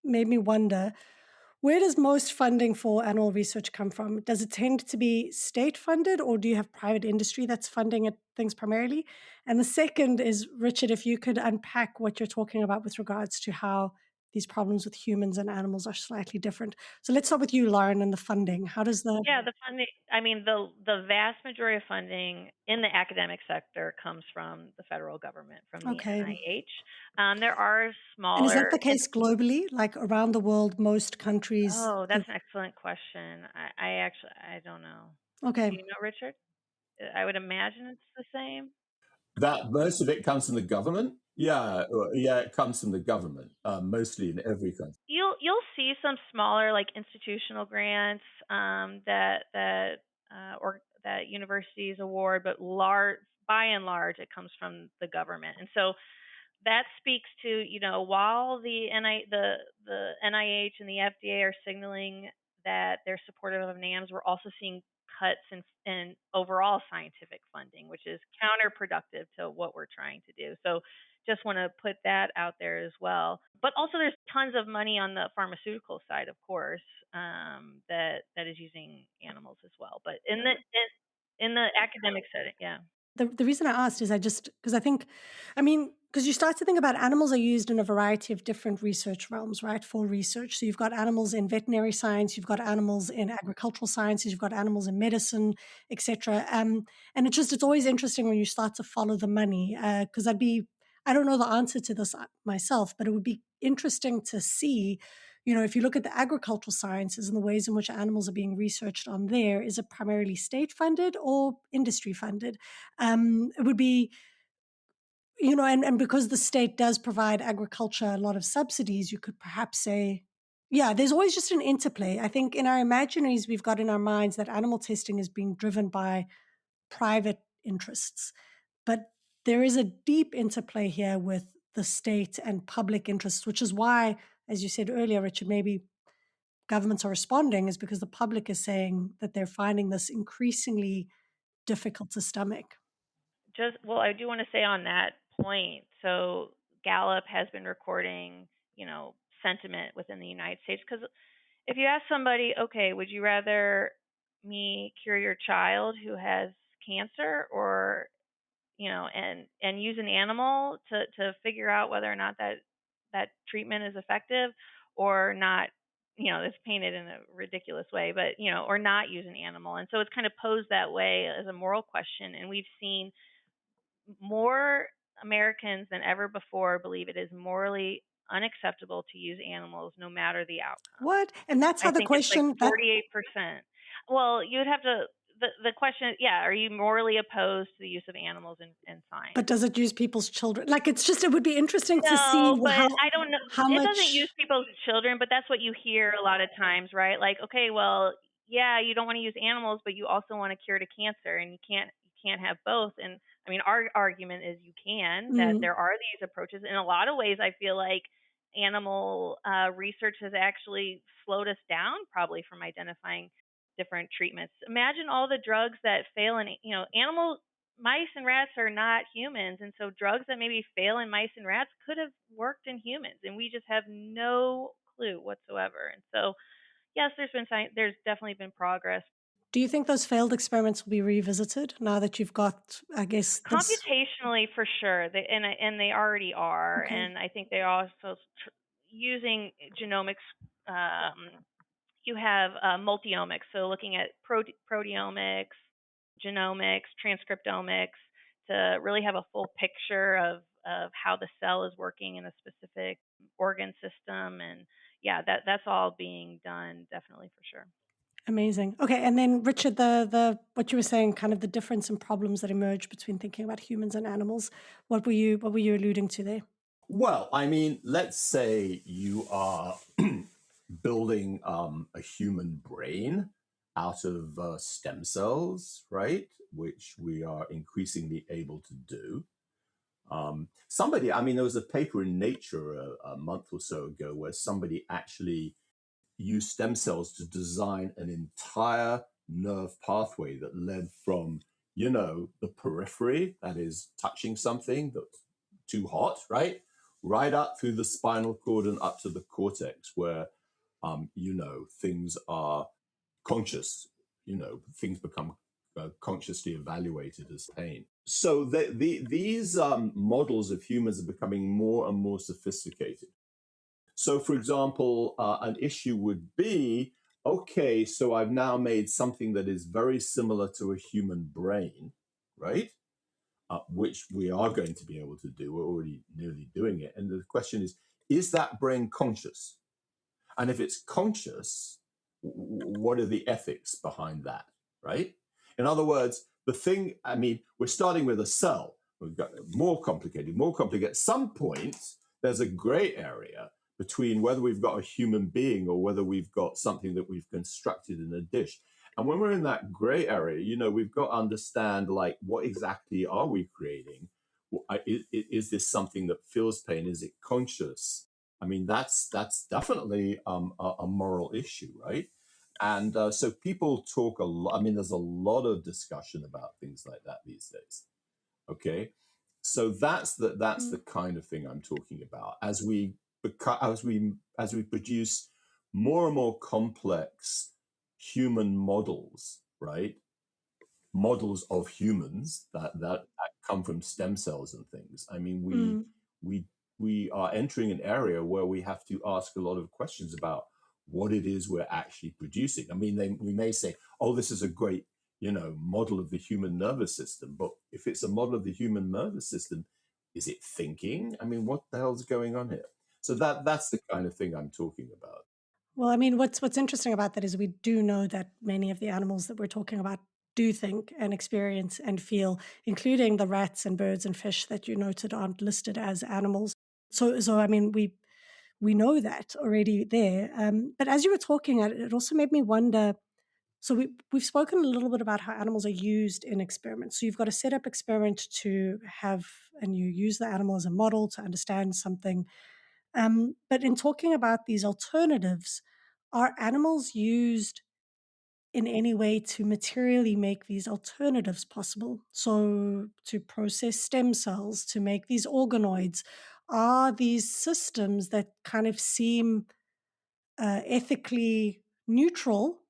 made me wonder, where does most funding for animal research come from? Does it tend to be state funded, or do you have private industry that's funding things primarily? And the second is, Richard, if you could unpack what you're talking about with regards to how these problems with humans and animals are slightly different. So let's start with you, Lauren, and the funding. How does the Yeah, the funding, I mean, the vast majority of funding in the academic sector comes from the federal government, from the okay? NIH. There are And is that smaller, the case globally? Like around the world, most countries? oh, that's an excellent question. I actually, I don't know. Okay. Do you know, Richard? I would imagine it's the same. That most of it comes from the government. Yeah, yeah, it comes from the government, mostly in every country. You'll see some smaller like institutional grants that universities award, but large by and large it comes from the government. And so that speaks to, while the NIH and the FDA are signaling that they're supportive of NAMs, we're also seeing cuts in overall scientific funding, which is counterproductive to what we're trying to do. So just want to put that out there as well. But also there's tons of money on the pharmaceutical side, of course, that is using animals as well. But in the academic setting, yeah. The reason I asked is because because you start to think about animals are used in a variety of different research realms, right? For research. So you've got animals in veterinary science, you've got animals in agricultural sciences, you've got animals in medicine, etc. And it's always interesting when you start to follow the money, because I don't know the answer to this myself, but it would be interesting to see, if you look at the agricultural sciences and the ways in which animals are being researched on there, is it primarily state funded or industry funded? It would be, and because the state does provide agriculture a lot of subsidies, you could perhaps say, yeah, there's always just an interplay. I think in our imaginaries, we've got in our minds that animal testing is being driven by private interests. But there is a deep interplay here with the state and public interests, which is why, as you said earlier, Richard, maybe governments are responding is because the public is saying that they're finding this increasingly difficult to stomach. Well, I do want to say on that point. So Gallup has been recording, sentiment within the United States. Because if you ask somebody, okay, would you rather me cure your child who has cancer, or and use an animal to figure out whether or not that treatment is effective, or not? It's painted in a ridiculous way, but or not use an animal. And so it's kind of posed that way as a moral question. And we've seen more Americans than ever before believe it is morally unacceptable to use animals, no matter the outcome. What? And that's how I the think it's like question that 48%. Well, you would have to. The question, yeah, are you morally opposed to the use of animals in science? but does it use people's children? Like it would be interesting to see No, but I don't know. how It doesn't use much. people's children, but that's what you hear a lot of times, right? Like, okay, well, yeah, you don't want to use animals, but you also want to cure to cancer, and you can't have both. And I mean, our argument is you can, that Mm. there are these approaches. In a lot of ways, I feel like animal research has actually slowed us down, probably, from identifying different treatments. Imagine all the drugs that fail in, animal mice and rats are not humans, and so drugs that maybe fail in mice and rats could have worked in humans, and we just have no clue whatsoever. And so, yes, there's definitely been progress. Do you think those failed experiments will be revisited now that you've got, I guess, this? Computationally, for sure, and they already are, Okay. and I think they are also using genomics. You have multiomics, so looking at proteomics, genomics, transcriptomics, to really have a full picture of how the cell is working in a specific organ system. And yeah, that's all being done, definitely, for sure. Amazing. Okay, and then Richard, the what you were saying, kind of the difference in problems that emerge between thinking about humans and animals. What were you alluding to there? Well, I mean, let's say you are building a human brain out of stem cells, right? Which we are increasingly able to do. There was a paper in Nature a month or so ago where somebody actually used stem cells to design an entire nerve pathway that led from, the periphery, that is touching something that's too hot, right up through the spinal cord and up to the cortex, where, things are conscious, things become consciously evaluated as pain. So these models of humans are becoming more and more sophisticated. So, for example, an issue would be, okay, so I've now made something that is very similar to a human brain, right? Which we are going to be able to do. We're already nearly doing it. And the question is that brain conscious? And if it's conscious, what are the ethics behind that, right? In other words, the thing, I mean, we're starting with a cell. We've got more complicated, more complicated. At some point, there's a gray area between whether we've got a human being or whether we've got something that we've constructed in a dish. And when we're in that gray area, you know, we've got to understand, like, what exactly are we creating? Is this something that feels pain? Is it conscious? I mean, that's definitely a moral issue, right? And so people talk a lot. I mean, there's a lot of discussion about things like that these days. Okay, so that's the kind of thing I'm talking about. As we produce more and more complex human models, right? Models of humans that come from stem cells and things. I mean, we we are entering an area where we have to ask a lot of questions about what it is we're actually producing. I mean, we may say, "Oh, this is a great, you know, model of the human nervous system," but if it's a model of the human nervous system, is it thinking? I mean, what the hell's going on here? So that's the kind of thing I'm talking about. Well, I mean, what's interesting about that is we do know that many of the animals that we're talking about do think and experience and feel, including the rats and birds and fish that you noted aren't listed as animals. So I mean, we know that already there. But as you were talking, it also made me wonder. So we've spoken a little bit about how animals are used in experiments. So you've got a setup experiment to have, and you use the animal as a model to understand something. But in talking about these alternatives, are animals used in any way to materially make these alternatives possible? So to process stem cells, to make these organoids, are these systems that kind of seem ethically neutral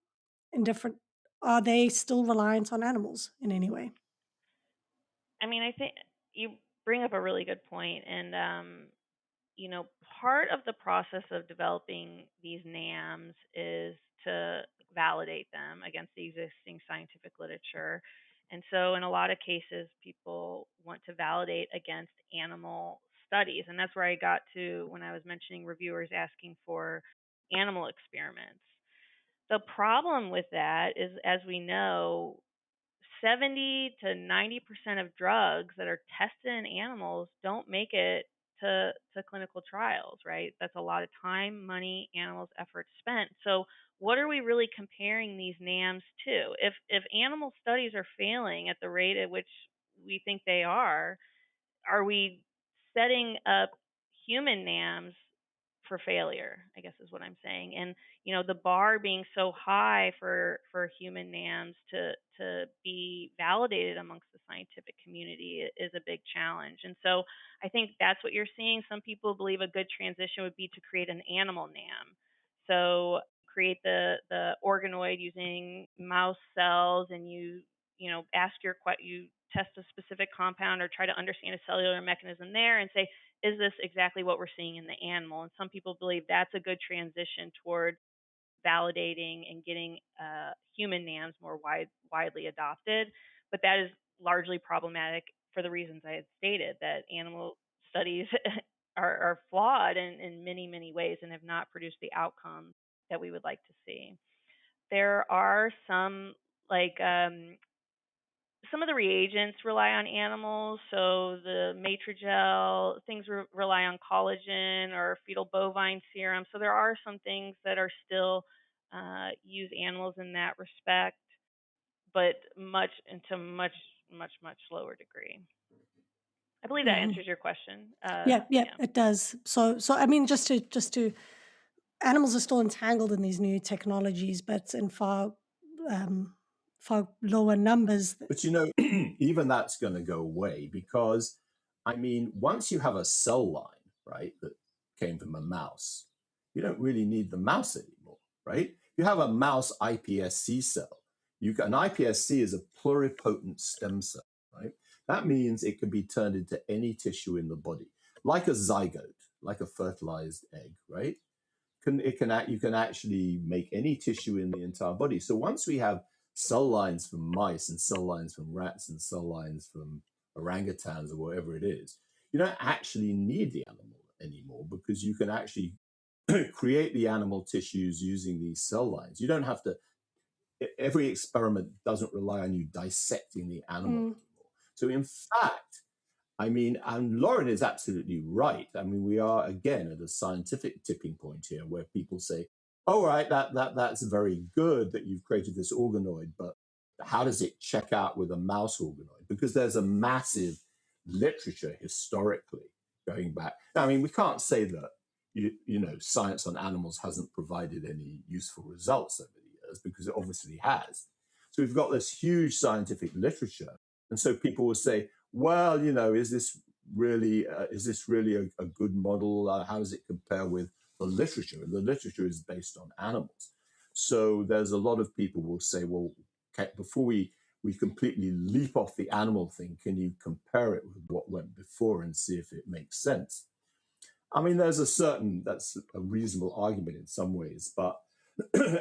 in different, are they still reliant on animals in any way? I mean, I think you bring up a really good point, and you know, part of the process of developing these NAMs is to validate them against the existing scientific literature. And so, in a lot of cases, people want to validate against animal studies. And that's where I got to when I was mentioning reviewers asking for animal experiments. The problem with that is, as we know, 70 to 90% of drugs that are tested in animals don't make it to clinical trials, right? That's a lot of time, money, animals, effort spent. So what are we really comparing these NAMs to? If animal studies are failing at the rate at which we think they are we setting up human NAMs for failure, I guess is what I'm saying. And you know, the bar being so high for human NAMs to be validated amongst the scientific community is a big challenge. And so I think that's what you're seeing. Some people believe a good transition would be to create an animal NAM. So create the organoid using mouse cells, and you know, ask you test a specific compound or try to understand a cellular mechanism there and say, is this exactly what we're seeing in the animal? And some people believe that's a good transition toward validating and getting human NAMs more widely adopted. But that is largely problematic for the reasons I had stated, that animal studies are flawed in many, many ways and have not produced the outcomes that we would like to see. There are some, like some of the reagents rely on animals, so the Matrigel, things rely on collagen or fetal bovine serum. So there are some things that are still use animals in that respect, but much lower degree. I believe that answers your question. Yeah, it does. So I mean, just to animals are still entangled in these new technologies, but in far lower numbers. But you know, even that's going to go away because, I mean, once you have a cell line, right, that came from a mouse, you don't really need the mouse anymore, right? You have a mouse iPSC cell. An iPSC is a pluripotent stem cell, right? That means it can be turned into any tissue in the body, like a zygote, like a fertilized egg, right? You can actually make any tissue in the entire body. So once we have cell lines from mice and cell lines from rats and cell lines from orangutans or whatever it is, you don't actually need the animal anymore because you can actually create the animal tissues using these cell lines. You don't have to, every experiment doesn't rely on you dissecting the animal anymore. So in fact, I mean, and Lauren is absolutely right. I mean, we are again at a scientific tipping point here where people say, "All right, that's very good that you've created this organoid, but how does it check out with a mouse organoid?" Because there's a massive literature historically going back. I mean, we can't say that you know science on animals hasn't provided any useful results over the years because it obviously has. So we've got this huge scientific literature, and so people will say, well, you know, is this really a good model? How does it compare with the literature? The literature is based on animals, so there's a lot of people will say, well, before we completely leap off the animal thing, can you compare it with what went before and see if it makes sense? I mean, that's a reasonable argument in some ways, but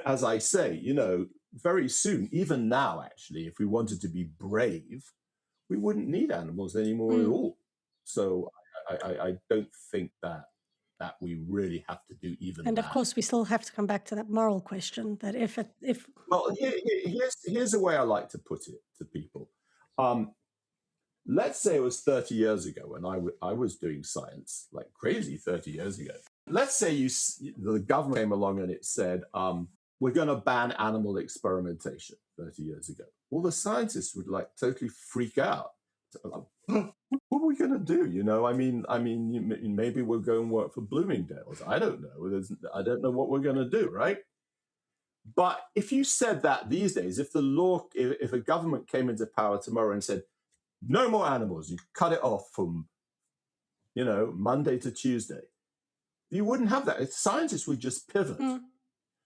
as I say, you know, very soon, even now, actually, if we wanted to be brave, we wouldn't need animals anymore at all. So I don't think that we really have to do even And that. of course, we still have to come back to that moral question that if well, here's the way I like to put it to people. Let's say it was 30 years ago when I was doing science like crazy 30 years ago. Let's say the government came along and it said, we're going to ban animal experimentation 30 years ago. Well, the scientists would like totally freak out. What are we going to do? You know, I mean, maybe we'll go and work for Bloomingdale's. I don't know. I don't know what we're going to do, right? But if you said that these days, if a government came into power tomorrow and said, no more animals, you cut it off from, you know, Monday to Tuesday, you wouldn't have that. Scientists would just pivot.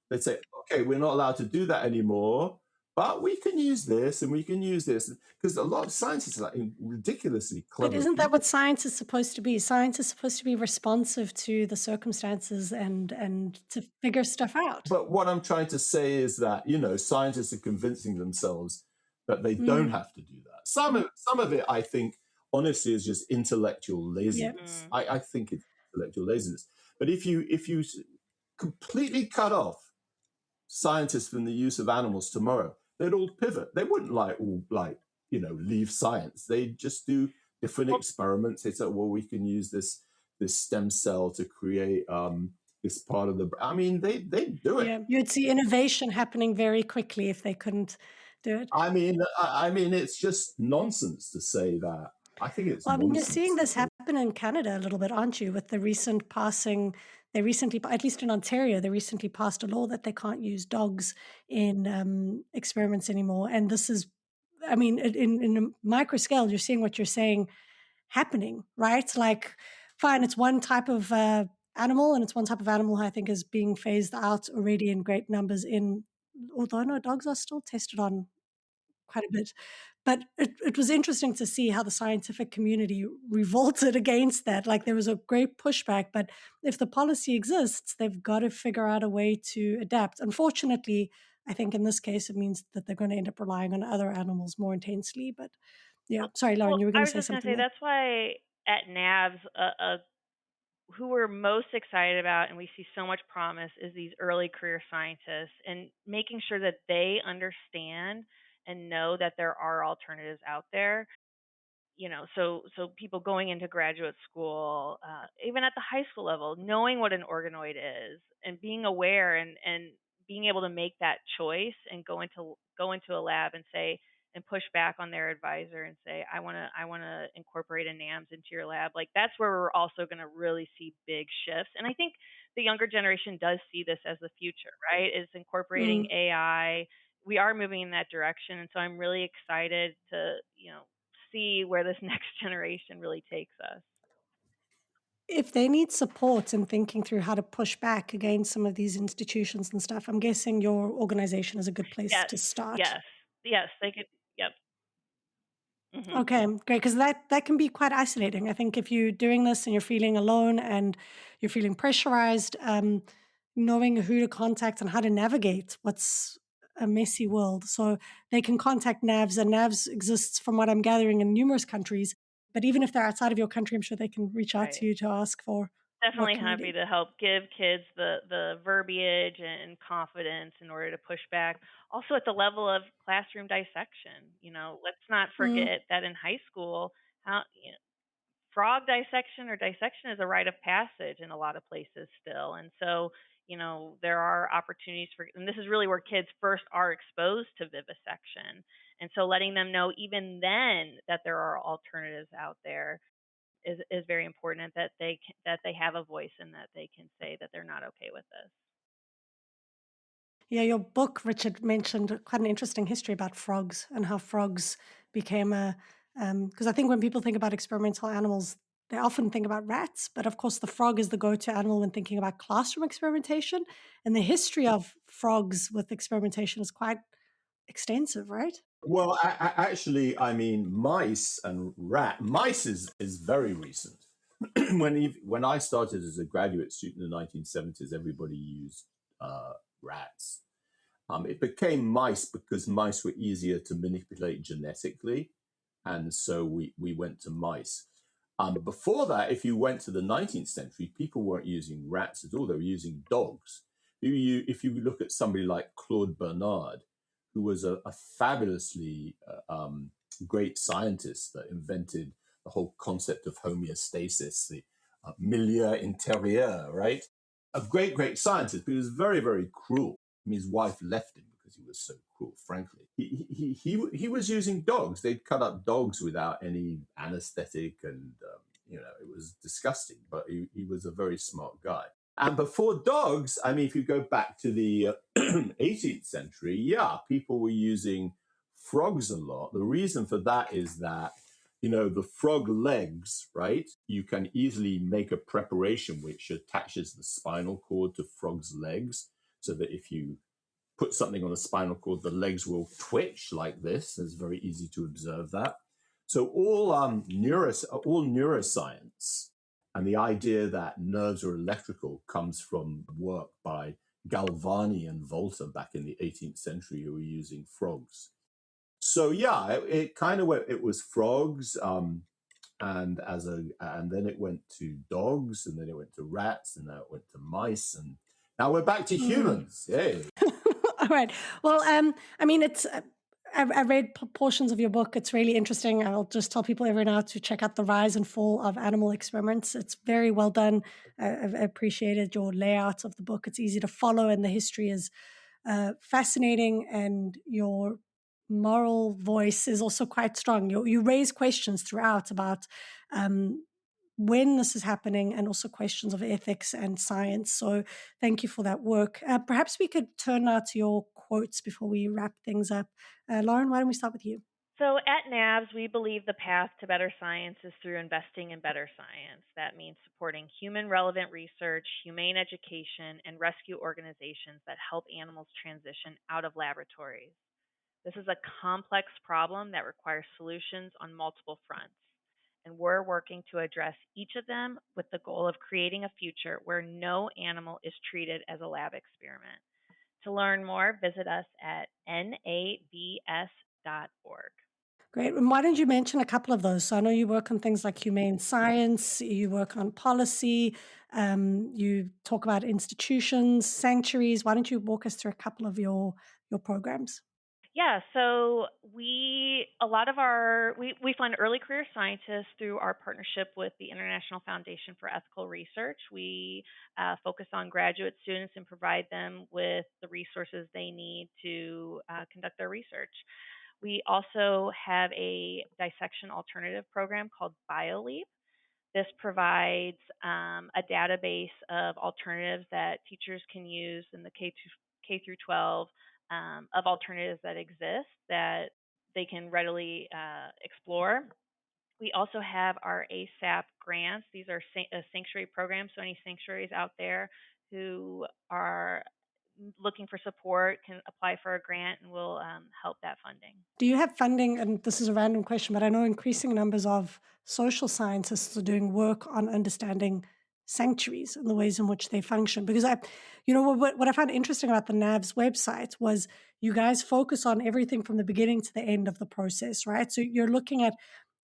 They'd say, okay, we're not allowed to do that anymore, but we can use this and we can use this. Because a lot of scientists are like ridiculously clever. But isn't that what science is supposed to be? Science is supposed to be responsive to the circumstances and to figure stuff out. But what I'm trying to say is that, you know, scientists are convincing themselves that they don't have to do that. Some of it, I think, honestly, is just intellectual laziness. I think it's intellectual laziness. But if you completely cut off scientists from the use of animals tomorrow, they'd all pivot. They wouldn't leave science. They'd just do different experiments. They said, well, we can use this stem cell to create this part of the. I mean, they do it. Yeah, you'd see innovation happening very quickly if they couldn't do it. I mean, it's just nonsense to say that. I think it's. Well, I mean, you're seeing this happen in Canada a little bit, aren't you? With the recent passing, at least in Ontario, they recently passed a law that they can't use dogs in experiments anymore. And this is, I mean, in a micro scale, you're seeing what you're saying happening, right? Like, fine, it's one type of animal, and it's one type of animal I think is being phased out already in great numbers although no, dogs are still tested on quite a bit. But it was interesting to see how the scientific community revolted against that. Like there was a great pushback, but if the policy exists, they've got to figure out a way to adapt. Unfortunately, I think in this case, it means that they're going to end up relying on other animals more intensely. But yeah, sorry, Lauren, you were going to say something. I was just going to say, that's why at NAVS, who we're most excited about and we see so much promise is these early career scientists and making sure that they understand and know that there are alternatives out there. You know, so people going into graduate school, even at the high school level, knowing what an organoid is and being aware and being able to make that choice and go into a lab and say and push back on their advisor and say, I want to incorporate a NAMS into your lab. Like that's where we're also going to really see big shifts. And I think the younger generation does see this as the future, right? Is incorporating AI. We are moving in that direction, and so I'm really excited to, you know, see where this next generation really takes us. If they need support in thinking through how to push back against some of these institutions and stuff, I'm guessing your organization is a good place to start. Yes, they could. Yep. Okay, great. Because that can be quite isolating. I think if you're doing this and you're feeling alone and you're feeling pressurized, knowing who to contact and how to navigate what's a messy world. So they can contact NAVs, and NAVs exists, from what I'm gathering, in numerous countries. But even if they're outside of your country, I'm sure they can reach out to Right. you to ask for what Definitely can we happy do. to help give kids the verbiage and confidence in order to push back. Also, at the level of classroom dissection, let's not Mm. forget that in high school, how frog dissection or dissection is a rite of passage in a lot of places still. And so, there are opportunities for, and this is really where kids first are exposed to vivisection. And so letting them know even then that there are alternatives out there is very important, and that they have a voice and that they can say that they're not okay with this. Yeah, your book, Richard, mentioned quite an interesting history about frogs and how frogs became a. Because I think when people think about experimental animals, they often think about rats, but of course, the frog is the go to animal when thinking about classroom experimentation. And the history of frogs with experimentation is quite extensive, right? Well, actually, I mean, mice is very recent. When I started as a graduate student in the 1970s, everybody used rats. It became mice because mice were easier to manipulate genetically, and so we went to mice. Before that, if you went to the 19th century, people weren't using rats at all; they were using dogs. If you look at somebody like Claude Bernard, who was a fabulously great scientist that invented the whole concept of homeostasis, the milieu intérieur, right? A great scientist, but he was very, very cruel. I mean, his wife left him because he was so cruel, frankly. He was using dogs. They'd cut up dogs without any anesthetic, and, it was disgusting, but he was a very smart guy. And before dogs, I mean, if you go back to the 18th century, yeah, people were using frogs a lot. The reason for that is that, the frog legs, right? You can easily make a preparation which attaches the spinal cord to frog's legs so that if you put something on the spinal cord, the legs will twitch like this. It's very easy to observe that. So all neuroscience and the idea that nerves are electrical comes from work by Galvani and Volta back in the 18th century, who were using frogs. So yeah, it kind of went. It was frogs, and then it went to dogs, and then it went to rats, and now it went to mice, and now we're back to Mm. humans. Yay! All right. Well, I mean, it's. I read portions of your book. It's really interesting. I'll just tell people every now to check out The Rise and Fall of Animal Experiments. It's very well done. I've appreciated your layout of the book. It's easy to follow, and the history is fascinating. And your moral voice is also quite strong. You raise questions throughout about um, when this is happening, and also questions of ethics and science. So thank you for that work. Perhaps we could turn now to your quotes before we wrap things up. Lauren, why don't we start with you? So at NAVS, we believe the path to better science is through investing in better science. That means supporting human relevant research, humane education, and rescue organizations that help animals transition out of laboratories. This is a complex problem that requires solutions on multiple fronts, and we're working to address each of them with the goal of creating a future where no animal is treated as a lab experiment. To learn more, visit us at nabs.org. Great. And why don't you mention a couple of those? So I know you work on things like humane science, you work on policy, you talk about institutions, sanctuaries. Why don't you walk us through a couple of your programs? Yeah, so a lot of we fund early career scientists through our partnership with the International Foundation for Ethical Research. We focus on graduate students and provide them with the resources they need to conduct their research. We also have a dissection alternative program called Biolab. This provides a database of alternatives that teachers can use in the K through 12 of alternatives that exist that they can readily explore. We also have our ASAP grants. These are sanctuary programs, so any sanctuaries out there who are looking for support can apply for a grant, and we'll help that funding. Do you have funding? And this is a random question, but I know increasing numbers of social scientists are doing work on understanding sanctuaries and the ways in which they function. Because what I found interesting about the NAV's website was you guys focus on everything from the beginning to the end of the process, right? So you're looking at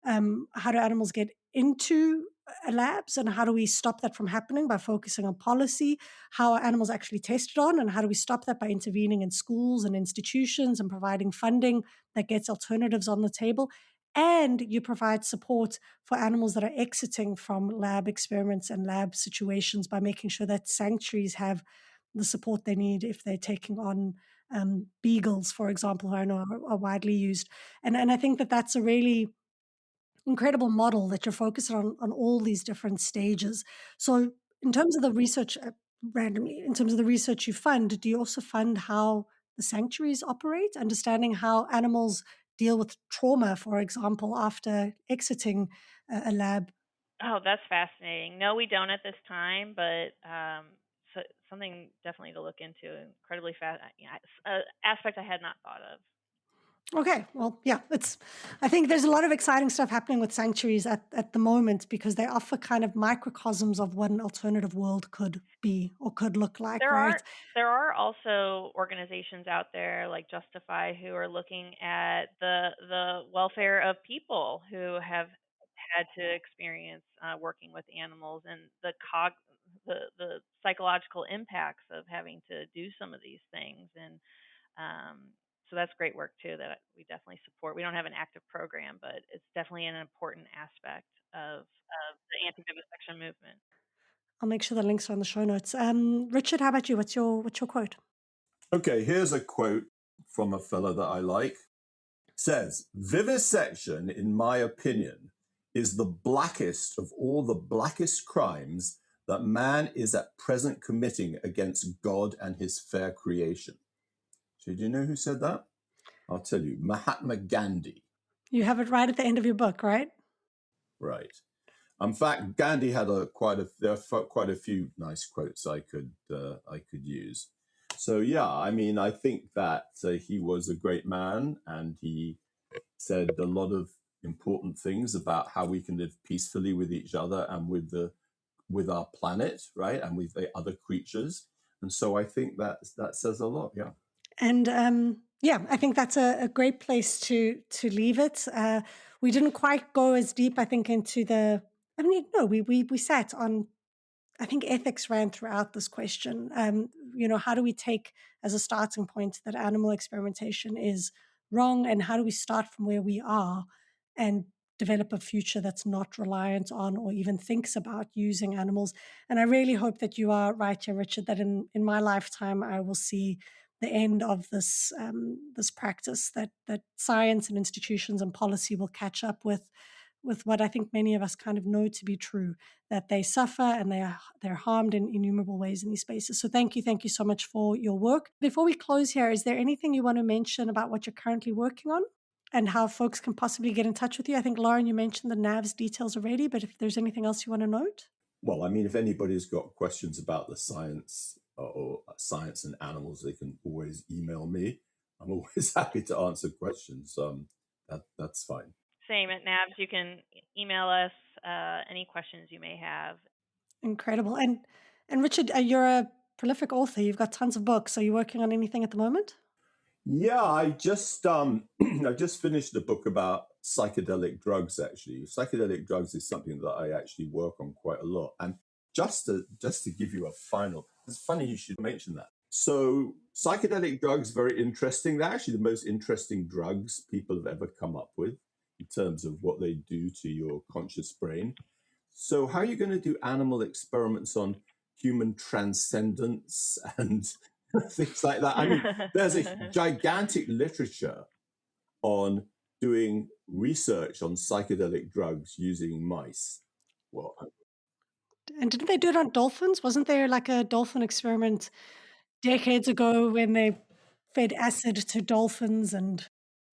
how do animals get into labs and how do we stop that from happening by focusing on policy, how are animals actually tested on, and how do we stop that by intervening in schools and institutions and providing funding that gets alternatives on the table. And you provide support for animals that are exiting from lab experiments and lab situations by making sure that sanctuaries have the support they need if they're taking on beagles, for example, who I know are widely used. And I think that that's a really incredible model that you're focused on all these different stages. So in terms of the research, randomly, in terms of the research you fund, do you also fund how the sanctuaries operate, understanding how animals deal with trauma, for example, after exiting a lab? Oh, that's fascinating. No, we don't at this time, but so, something definitely to look into. Incredibly fast, aspect I had not thought of. Okay, well, yeah, I think there's a lot of exciting stuff happening with sanctuaries at the moment because they offer kind of microcosms of what an alternative world could be or could look like, There right? are there are also organizations out there like Justify who are looking at the welfare of people who have had to experience working with animals and the psychological impacts of having to do some of these things. And so that's great work too that we definitely support. We don't have an active program, but it's definitely an important aspect of the anti-vivisection movement. I'll make sure the links are on the show notes. Richard, how about you? What's your quote? Okay, here's a quote from a fellow that I like. Says, vivisection, in my opinion, is the blackest of all the blackest crimes that man is at present committing against God and his fair creation. So do you know who said that? I'll tell you, Mahatma Gandhi. You have it right at the end of your book, right? Right. In fact, Gandhi had quite a few nice quotes I could use. So yeah, I mean, I think that he was a great man, and he said a lot of important things about how we can live peacefully with each other and with our planet, right, and with the other creatures. And so I think that says a lot. Yeah. And yeah, I think that's a great place to leave it. We didn't quite go as deep, I think, into the. I mean, no, we sat on. I think ethics ran throughout this question. How do we take as a starting point that animal experimentation is wrong, and how do we start from where we are and develop a future that's not reliant on or even thinks about using animals? And I really hope that you are right here, Richard, that in my lifetime I will see the end of this practice, that science and institutions and policy will catch up with what I think many of us kind of know to be true, that they suffer and they're harmed in innumerable ways in these spaces. So thank you so much for your work. Before we close here, is there anything you want to mention about what you're currently working on and how folks can possibly get in touch with you? I think, Lauren, you mentioned the NAV's details already, but if there's anything else you want to note? Well, I mean, if anybody's got questions about the science or science and animals, they can always email me. I'm always happy to answer questions. That's fine. Same at NABS. You can email us any questions you may have. Incredible. And Richard, you're a prolific author. You've got tons of books. Are you working on anything at the moment? Yeah, I just I just finished a book about psychedelic drugs. Actually, psychedelic drugs is something that I actually work on quite a lot. And just to give you a final, it's funny you should mention that. So psychedelic drugs, very interesting. They're actually the most interesting drugs people have ever come up with in terms of what they do to your conscious brain. So how are you going to do animal experiments on human transcendence and things like that? I mean, there's a gigantic literature on doing research on psychedelic drugs using mice. Well, And didn't they do it on dolphins? Wasn't there like a dolphin experiment decades ago when they fed acid to dolphins and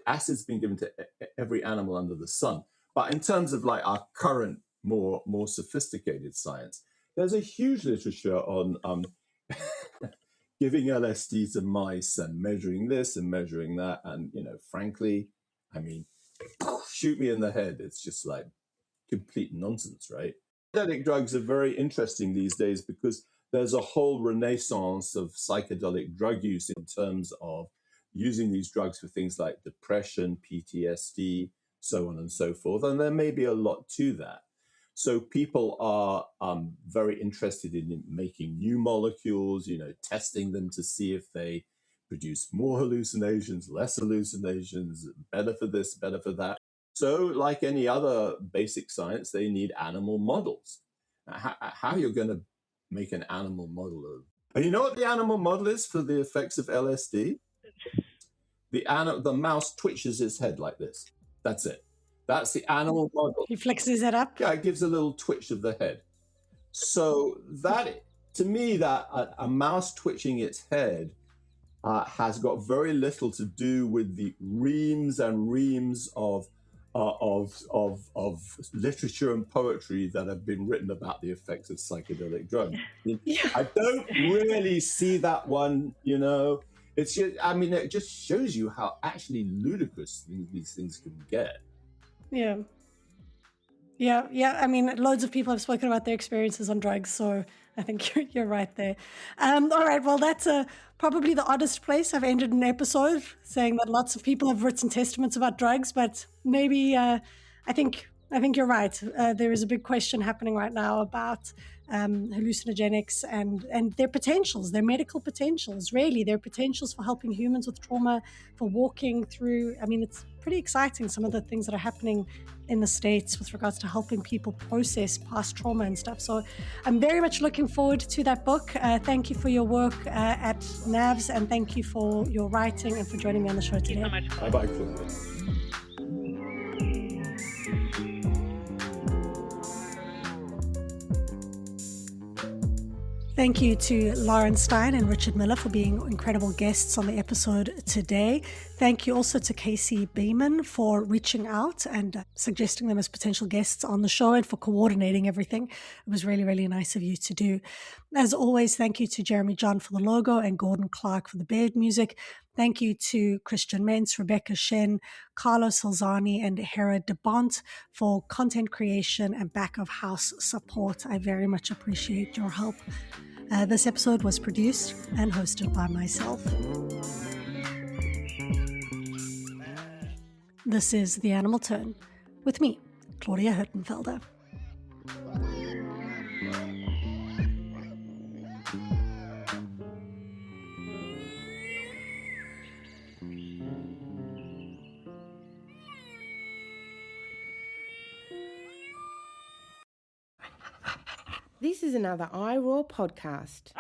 acid's been given to every animal under the sun. But in terms of like our current, more sophisticated science, there's a huge literature on giving LSD to mice and measuring this and measuring that. And, frankly, I mean, shoot me in the head. It's just like complete nonsense, right? Psychedelic drugs are very interesting these days because there's a whole renaissance of psychedelic drug use in terms of using these drugs for things like depression, PTSD, so on and so forth. And there may be a lot to that. So people are very interested in making new molecules, testing them to see if they produce more hallucinations, less hallucinations, better for this, better for that. So, like any other basic science, they need animal models. How you're going to make an animal model of? And you know what the animal model is for the effects of LSD? The mouse twitches its head like this. That's it. That's the animal model. He flexes it up. Yeah, it gives a little twitch of the head. So that, to me, that a mouse twitching its head has got very little to do with the reams and reams of literature and poetry that have been written about the effects of psychedelic drugs. I don't really see that one. It's just, it just shows you how actually ludicrous these things can get. Yeah. I mean, loads of people have spoken about their experiences on drugs, so I think you're right there. All right, well, that's probably the oddest place I've ended an episode, saying that lots of people have written testaments about drugs, but maybe I think you're right. There is a big question happening right now about hallucinogenics and their potentials, their medical potentials, really, their potentials for helping humans with trauma, for walking through. I mean, it's pretty exciting, some of the things that are happening in the States with regards to helping people process past trauma and stuff. So I'm very much looking forward to that book. Thank you for your work at NAVS, and thank you for your writing and for joining me on the show today. Thank you so much. Bye-bye, Claudia. Thank you to Lauren Stein and Richard Miller for being incredible guests on the episode today. Thank you also to Casey Beeman for reaching out and suggesting them as potential guests on the show and for coordinating everything. It was really, really nice of you to do. As always, thank you to Jeremy John for the logo and Gordon Clark for the Baird music. Thank you to Christian Mentz, Rebecca Shen, Carlos Salzani, and Hera DeBont for content creation and back-of-house support. I very much appreciate your help. This episode was produced and hosted by myself. This is The Animal Turn with me, Claudia Hurtenfelder. This is another iRaw podcast.